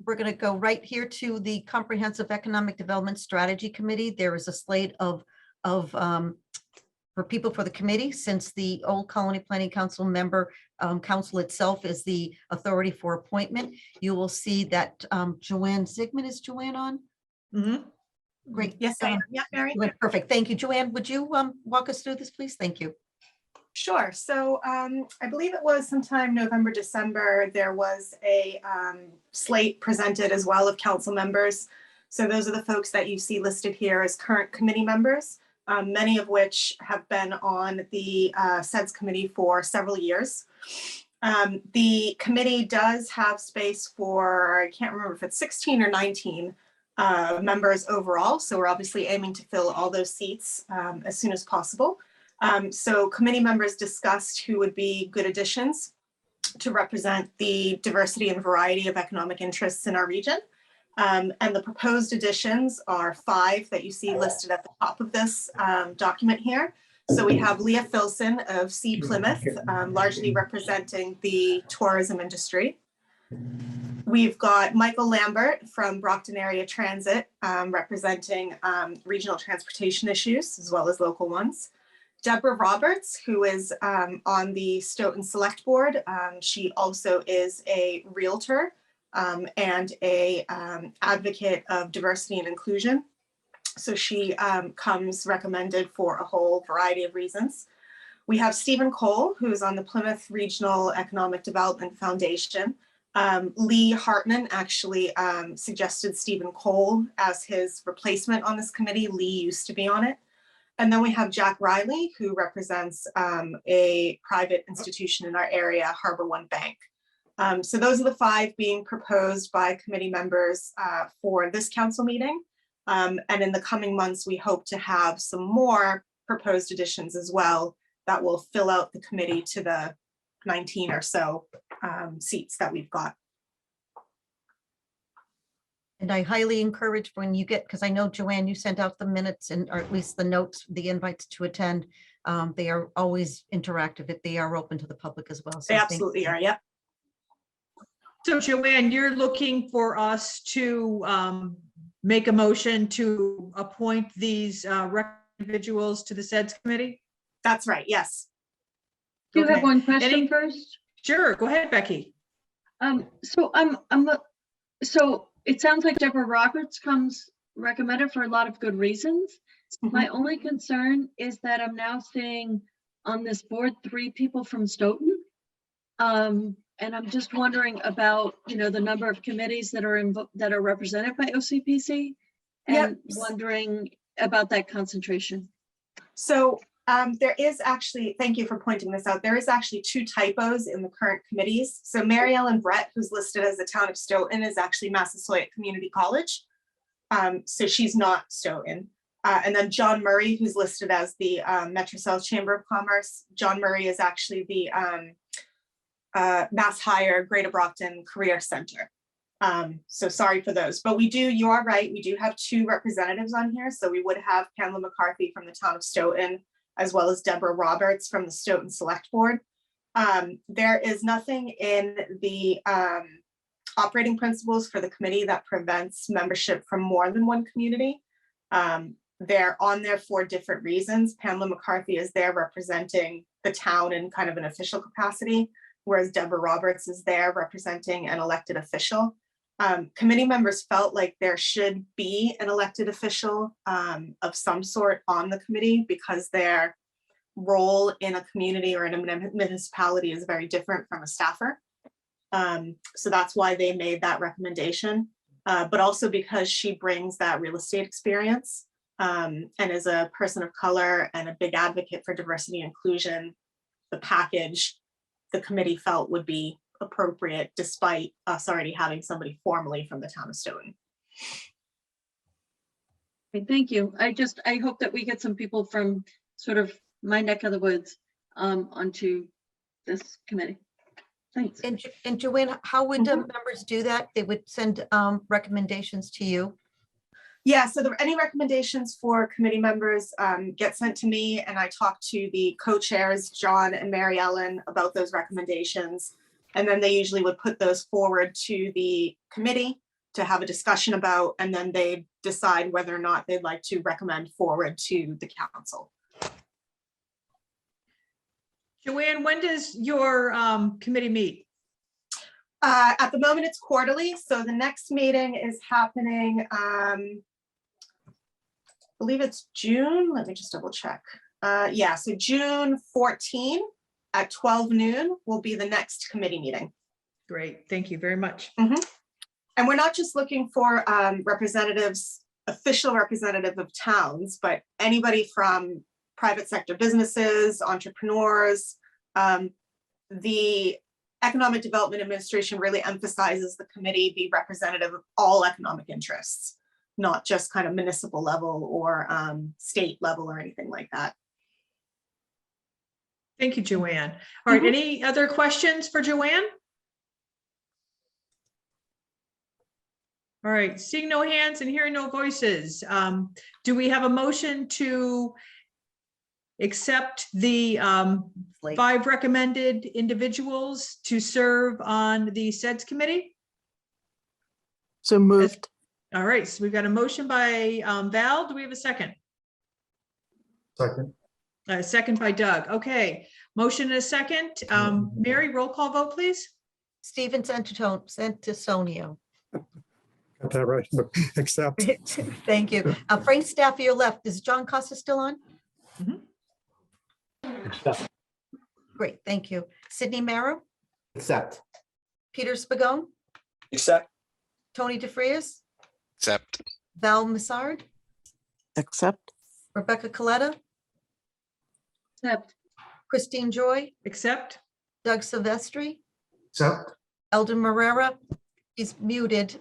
We're going to go right here to the Comprehensive Economic Development Strategy Committee. There is a slate of for people for the committee, since the Old Colony Planning Council member council itself is the authority for appointment. You will see that Joanne Zigman, is Joanne on? Mhm. Great. Yes, I am. Yeah, Mary. Perfect. Thank you. Joanne, would you walk us through this, please? Thank you. Sure. So I believe it was sometime November, December, there was a slate presented as well of council members. So those are the folks that you see listed here as current committee members, many of which have been on the SEDS committee for several years. The committee does have space for, I can't remember if it's 16 or 19 members overall. So we're obviously aiming to fill all those seats as soon as possible. So committee members discussed who would be good additions to represent the diversity and variety of economic interests in our region. And the proposed additions are 5 that you see listed at the top of this document here. So we have Leah Filson of Sea Plymouth, largely representing the tourism industry. We've got Michael Lambert from Brockton Area Transit, representing regional transportation issues as well as local ones. Deborah Roberts, who is on the Stoughton Select Board. She also is a realtor and a advocate of diversity and inclusion. So she comes recommended for a whole variety of reasons. We have Stephen Cole, who is on the Plymouth Regional Economic Development Foundation. Lee Hartman actually suggested Stephen Cole as his replacement on this committee. Lee used to be on it. And then we have Jack Riley, who represents a private institution in our area, Harbor One Bank. So those are the 5 being proposed by committee members for this council meeting. And in the coming months, we hope to have some more proposed additions as well that will fill out the committee to the 19 or so seats that we've got. And I highly encourage when you get, because I know, Joanne, you sent out the minutes and, or at least the notes, the invites to attend. They are always interactive. They are open to the public as well. So They absolutely are, yep. So Joanne, you're looking for us to make a motion to appoint these individuals to the SEDS committee? That's right, yes. Do you have Okay. one question first? Sure, go ahead, Becky. So it sounds like Deborah Roberts comes recommended for a lot of good reasons. My only concern is that I'm now seeing on this board 3 people from Stoughton. And I'm just wondering about, the number of committees that are represented by OCPC, and wondering about that concentration. So there is actually, thank you for pointing this out, there is actually 2 typos in the current committees. So Mary Ellen Brett, who's listed as the town of Stoughton, is actually Massasoit Community College. So she's not Stoughton. And then John Murray, who's listed as the Metro South Chamber of Commerce. John Murray is actually the Mass Hire Greater Brockton Career Center. So sorry for those, but you are right, we do have 2 representatives on here. So we would have Pamela McCarthy from the town of Stoughton, as well as Deborah Roberts from the Stoughton Select Board. There is nothing in the operating principles for the committee that prevents membership from more than one community. They're on there for different reasons. Pamela McCarthy is there representing the town in kind of an official capacity, whereas Deborah Roberts is there representing an elected official. Committee members felt like there should be an elected official of some sort on the committee because their role in a community or in a municipality is very different from a staffer. So that's why they made that recommendation, but also because she brings that real estate experience and is a person of color and a big advocate for diversity and inclusion. the package the committee felt would be appropriate, despite us already having somebody formally from the town of Stoughton. Okay, thank you. I hope that we get some people from sort of my neck of the woods onto this committee. Thanks. And Joanne, how would members do that? They would send recommendations to you? Yeah, so any recommendations for committee members get sent to me, and I talk to the co-chairs, John and Mary Ellen, about those recommendations. And then they usually would put those forward to the committee to have a discussion about, and then they decide whether or not they'd like to recommend forward to the council. Joanne, when does your committee meet? At the moment, it's quarterly. So the next meeting is happening, I believe it's June. Let me just double check. Yeah, so June 14 at 12 noon will be the next committee meeting. Great, thank you very much. And we're not just looking for representatives, official representative of towns, but anybody from private sector businesses, entrepreneurs. The Economic Development Administration really emphasizes the committee be representative of all economic interests, not just kind of municipal level or state level or anything like that. Thank you, Joanne. All right, any other questions for Joanne? All right, seeing no hands and hearing no voices, do we have a motion to accept the 5 recommended individuals to serve on the SEDS committee? So moved. All right, so we've got a motion by Val. Do we have a second? Second. Second by Doug. Okay, motion and a second. Mary, roll call vote, please. Stephen Santisonio. Got that right. Accept. Thank you. Frank Staffier left. Is John Costa still on? Accept. Great, thank you. Sydney Marrow, Accept. Peter Spagone, Accept. Tony DeFrias, Accept. Val Massard, Accept. Rebecca Coletta, Accept. Christine Joy, Accept. Doug Silvestri, Accept. Eldon Marrera, he's muted,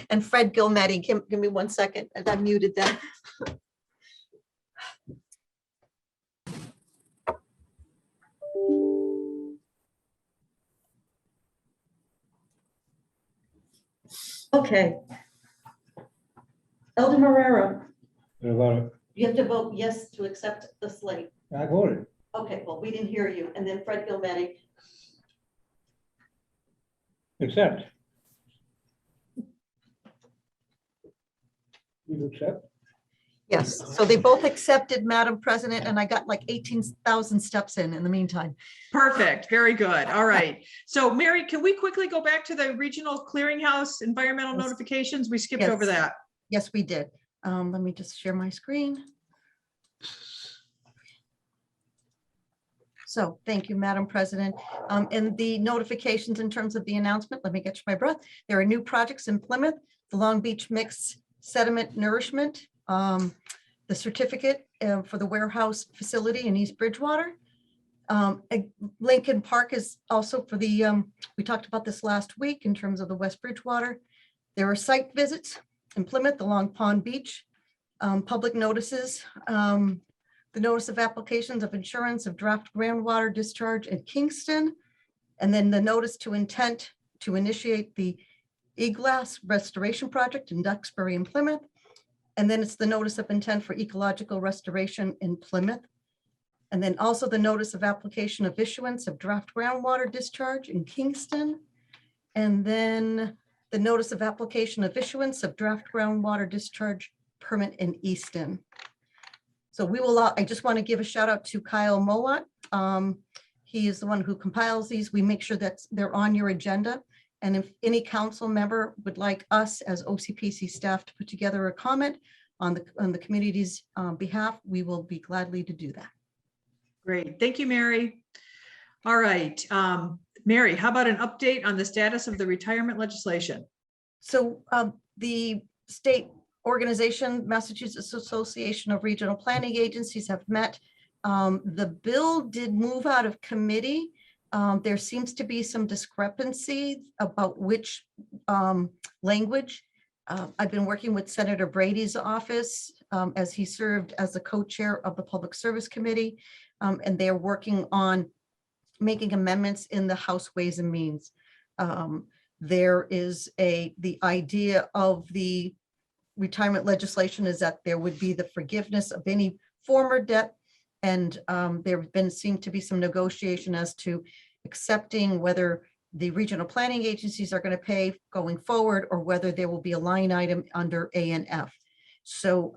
and Fred Gilmetti. Give me 1 second, and I muted them. Okay. Eldon Marrera, What about it? you have to vote yes to accept the slate. I voted. Okay, well, we didn't hear you. And then Fred Gilmetti. Accept. You accept? Yes, so they both accepted, Madam President, and I got like 18,000 steps in the meantime. Perfect, very good. All right. So Mary, can we quickly go back to the regional clearinghouse environmental Yes. notifications? We skipped Yes. over that. Yes, we did. Let me just share my screen. So thank you, Madam President. And the notifications in terms of the announcement, let me get to my breath. There are new projects in Plymouth, the Long Beach Mixed Sediment Nourishment, the certificate for the warehouse facility in East Bridgewater. Lincoln Park is also for the, we talked about this last week in terms of the West Bridgewater. There are site visits in Plymouth, the Long Pond Beach, public notices, the notice of applications of insurance of draft groundwater discharge in Kingston, and then the notice to intent to initiate the E-glass restoration project in Duxbury and Plymouth. And then it's the notice of intent for ecological restoration in Plymouth. And then also the notice of application of issuance of draft groundwater discharge in Kingston. And then the notice of application of issuance of draft groundwater discharge permit in Easton. So we will, I just want to give a shout out to Kyle Mowat. He is the one who compiles these. We make sure that they're on your agenda. And if any council member would like us as OCPC staff to put together a comment on the community's behalf, we will be gladly to do that. Great, thank you, Mary. All right, Mary, how about an update on the status of the retirement legislation? So the state organization, Massachusetts Association of Regional Planning Agencies, have met The bill did move out of committee. There seems to be some discrepancy about which language. I've been working with Senator Brady's office as he served as the co-chair of the Public Service Committee. And they're working on making amendments in the House Ways and Means. There is the idea of the retirement legislation is that there would be the forgiveness of any former debt. And there seemed to be some negotiation as to accepting whether the regional planning agencies are going to pay going forward or whether there will be a line item under A and F. So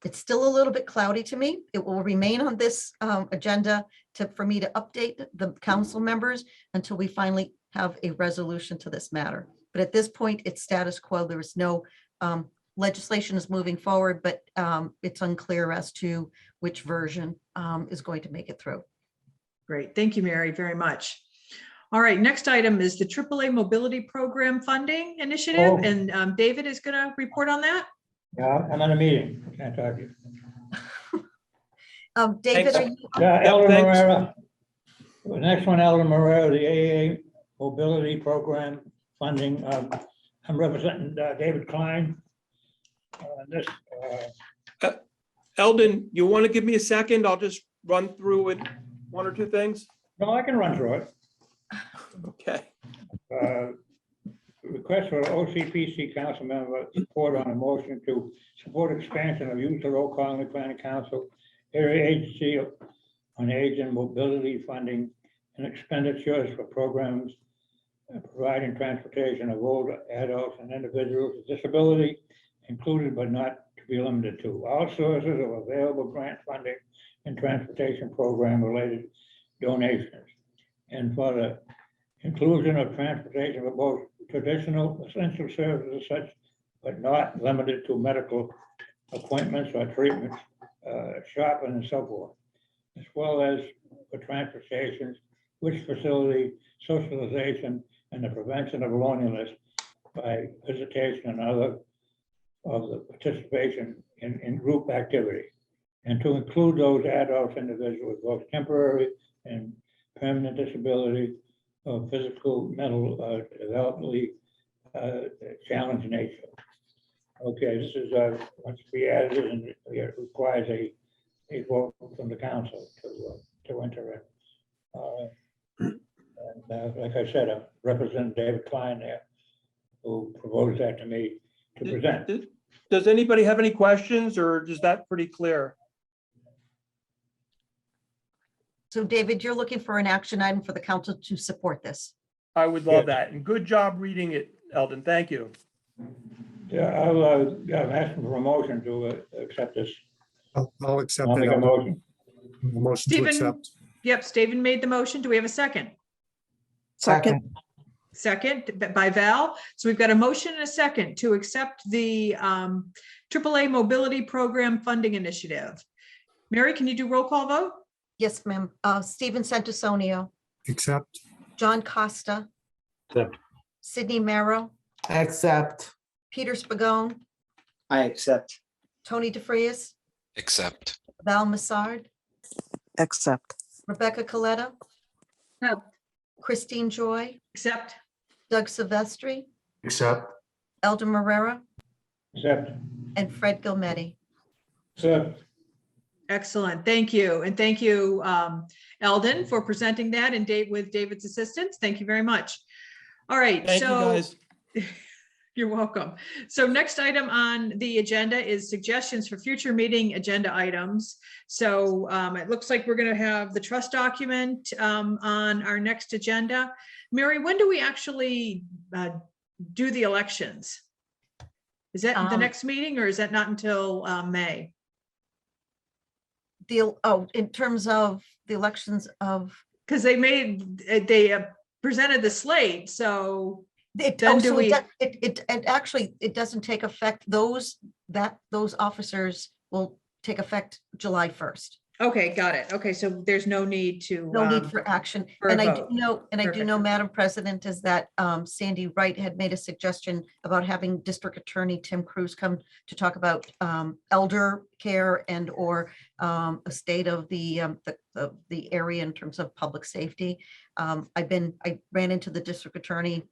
it's still a little bit cloudy to me. It will remain on this agenda for me to update the council members until we finally have a resolution to this matter. But at this point, it's status quo. There is no legislation is moving forward, but it's unclear as to which version is going to make it through. Great. Thank you, Mary, very much. All right, next item is the AAA Mobility Program Funding Initiative, Oh. and David is going to report on that. Yeah, I'm in a meeting. Can't talk to you. David, are you? Yeah, Elder thanks. Morera. The next one, Elder Morera, the AA Mobility Program funding. I'm representing David Klein. This, Eldon, you want to give me a second? I'll just run through it, one or two things. no, I can run through it. Okay. Request for OCPC council member support on a motion to support expansion of use of Old Colony Planning Council Area Agency on Age and Mobility funding and expenditures for programs providing transportation of older adults and individuals with disability, included but not to be limited to. All sources of available grant funding and transportation program related donations. And for the inclusion of transportation for both traditional essential services such, but not limited to medical appointments or treatments, shopping and so forth, as well as for transportation, which facility, socialization, and the prevention of loneliness by visitation and other of the participation in group activity, and to include those adults, individuals with both temporary and permanent disability of physical, mental, developmentally challenged nature. Okay, this is once we added it, and it requires a vote from the council to enter it. And like I said, I represent David Klein there, who proposed that to me to present. Does anybody have any questions, or is that pretty clear? So David, you're looking for an action item for the council to support this. I would love that. And good job reading it, Eldon. Thank you. Yeah, I'm asking for a motion to accept this. I'll accept I'll that. make a motion. Motion to Stephen, accept. yep, Stephen made the motion. Do we have a second? Second. Second by Val. So we've got a motion and a second to accept the AAA Mobility Program Funding Initiative. Mary, can you do roll call vote? Yes, ma'am. Stephen Santusonio, Accept. John Costa, Accept. Sydney Merrow, Accept. Peter Spagone, I accept. Tony DeFrias, Accept. Val Massard, Accept. Rebecca Coletta, No, Christine Joy, Accept. Doug Silvestri, Accept. Elder Morera, Accept. and Fred Gilmetti. Accept. Excellent. Thank you. And thank you, Eldon, for presenting that and with David's assistance. Thank you very much. All right. Thank you, guys. You're welcome. So next item on the agenda is suggestions for future meeting agenda items. So it looks like we're going to have the trust document on our next agenda. Mary, when do we actually do the elections? Is that the next meeting, or is that not until May? In terms of the elections of. Because they presented the slate, so It actually doesn't take effect. Those officers will take effect July 1st. Okay, got it. Okay, so there's no need to. No need for action. for a And I do vote. know, Perfect. Madam President, is that Sandy Wright had made a suggestion about having District Attorney Tim Cruz come to talk about elder care and or a state of the area in terms of public safety. I ran into the District Attorney.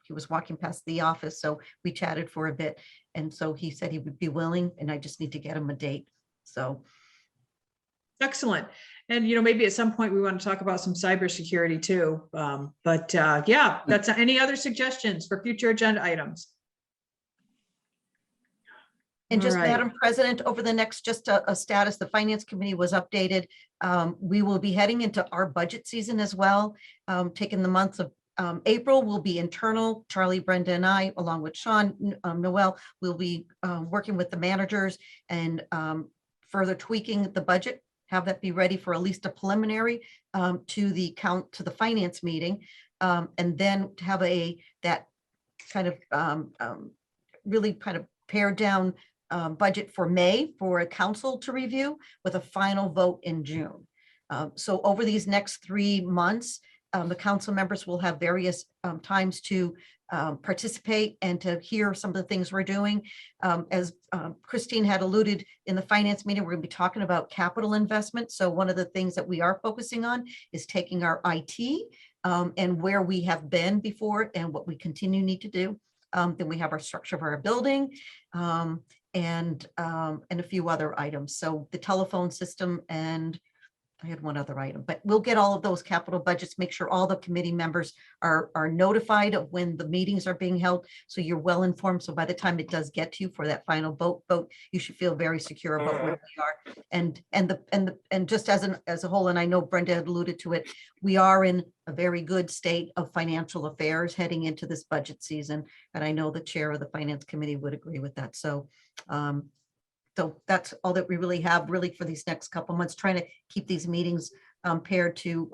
He was walking past the office, so we chatted for a bit. And so he said he would be willing, and I just need to get him a date. So. Excellent. And, maybe at some point we want to talk about some cybersecurity too. Yeah, that's any other suggestions for future agenda items? And just, All right. Madam President, over the next, just a status, the Finance Committee was updated. We will be heading into our budget season as well. Taking the months of April will be internal. Charlie, Brenda, and I, along with Sean, Noel, will be working with the managers and further tweaking the budget. Have that be ready for at least a preliminary to the finance meeting, and then to have that kind of really kind of pared down budget for May for a council to review with a final vote in June. So over these next 3 months, the council members will have various times to participate and to hear some of the things we're doing. As Christine had alluded in the finance meeting, we're going to be talking about capital investment. So one of the things that we are focusing on is taking our IT and where we have been before and what we continue need to do. Then we have our structure of our building and a few other items. So the telephone system, and I had one other item, but we'll get all of those capital budgets, make sure all the committee members are notified of when the meetings are being held. So you're well informed. So by the time it does get to you for that final vote, you should feel very secure about where we are. And just as a whole, and I know Brenda had alluded to it, we are in a very good state of financial affairs heading into this budget season. And I know the chair of the finance committee would agree with that. So that's all that we really have for these next couple months, trying to keep these meetings paired to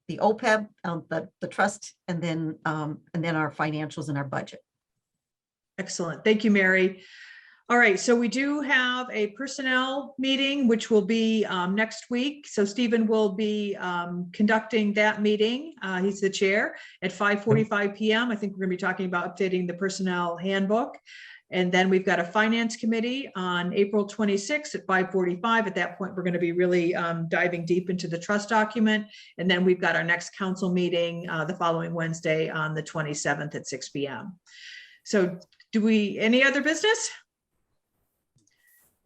the OPEB, the trust, and then our financials and our budget. Excellent. Thank you, Mary. All right, so we do have a personnel meeting, which will be next week. So Stephen will be conducting that meeting. He's the chair at 5:45 p.m. I think we're going to be talking about updating the personnel handbook. And then we've got a finance committee on April 26th at 5:45. At that point, we're going to be really diving deep into the trust document. And then we've got our next council meeting the following Wednesday on the 27th at 6 p.m. So any other business?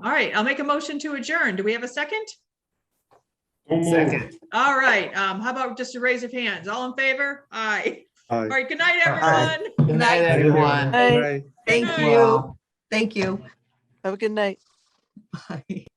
All right, I'll make a motion to adjourn. Do we have a second? Second. All right, how about just a raise of hands? All in favor? Aye. All Aye. right, good night, everyone. Good night, everyone. Hey, Good Thank night. you. Thank you. have a good night. Bye.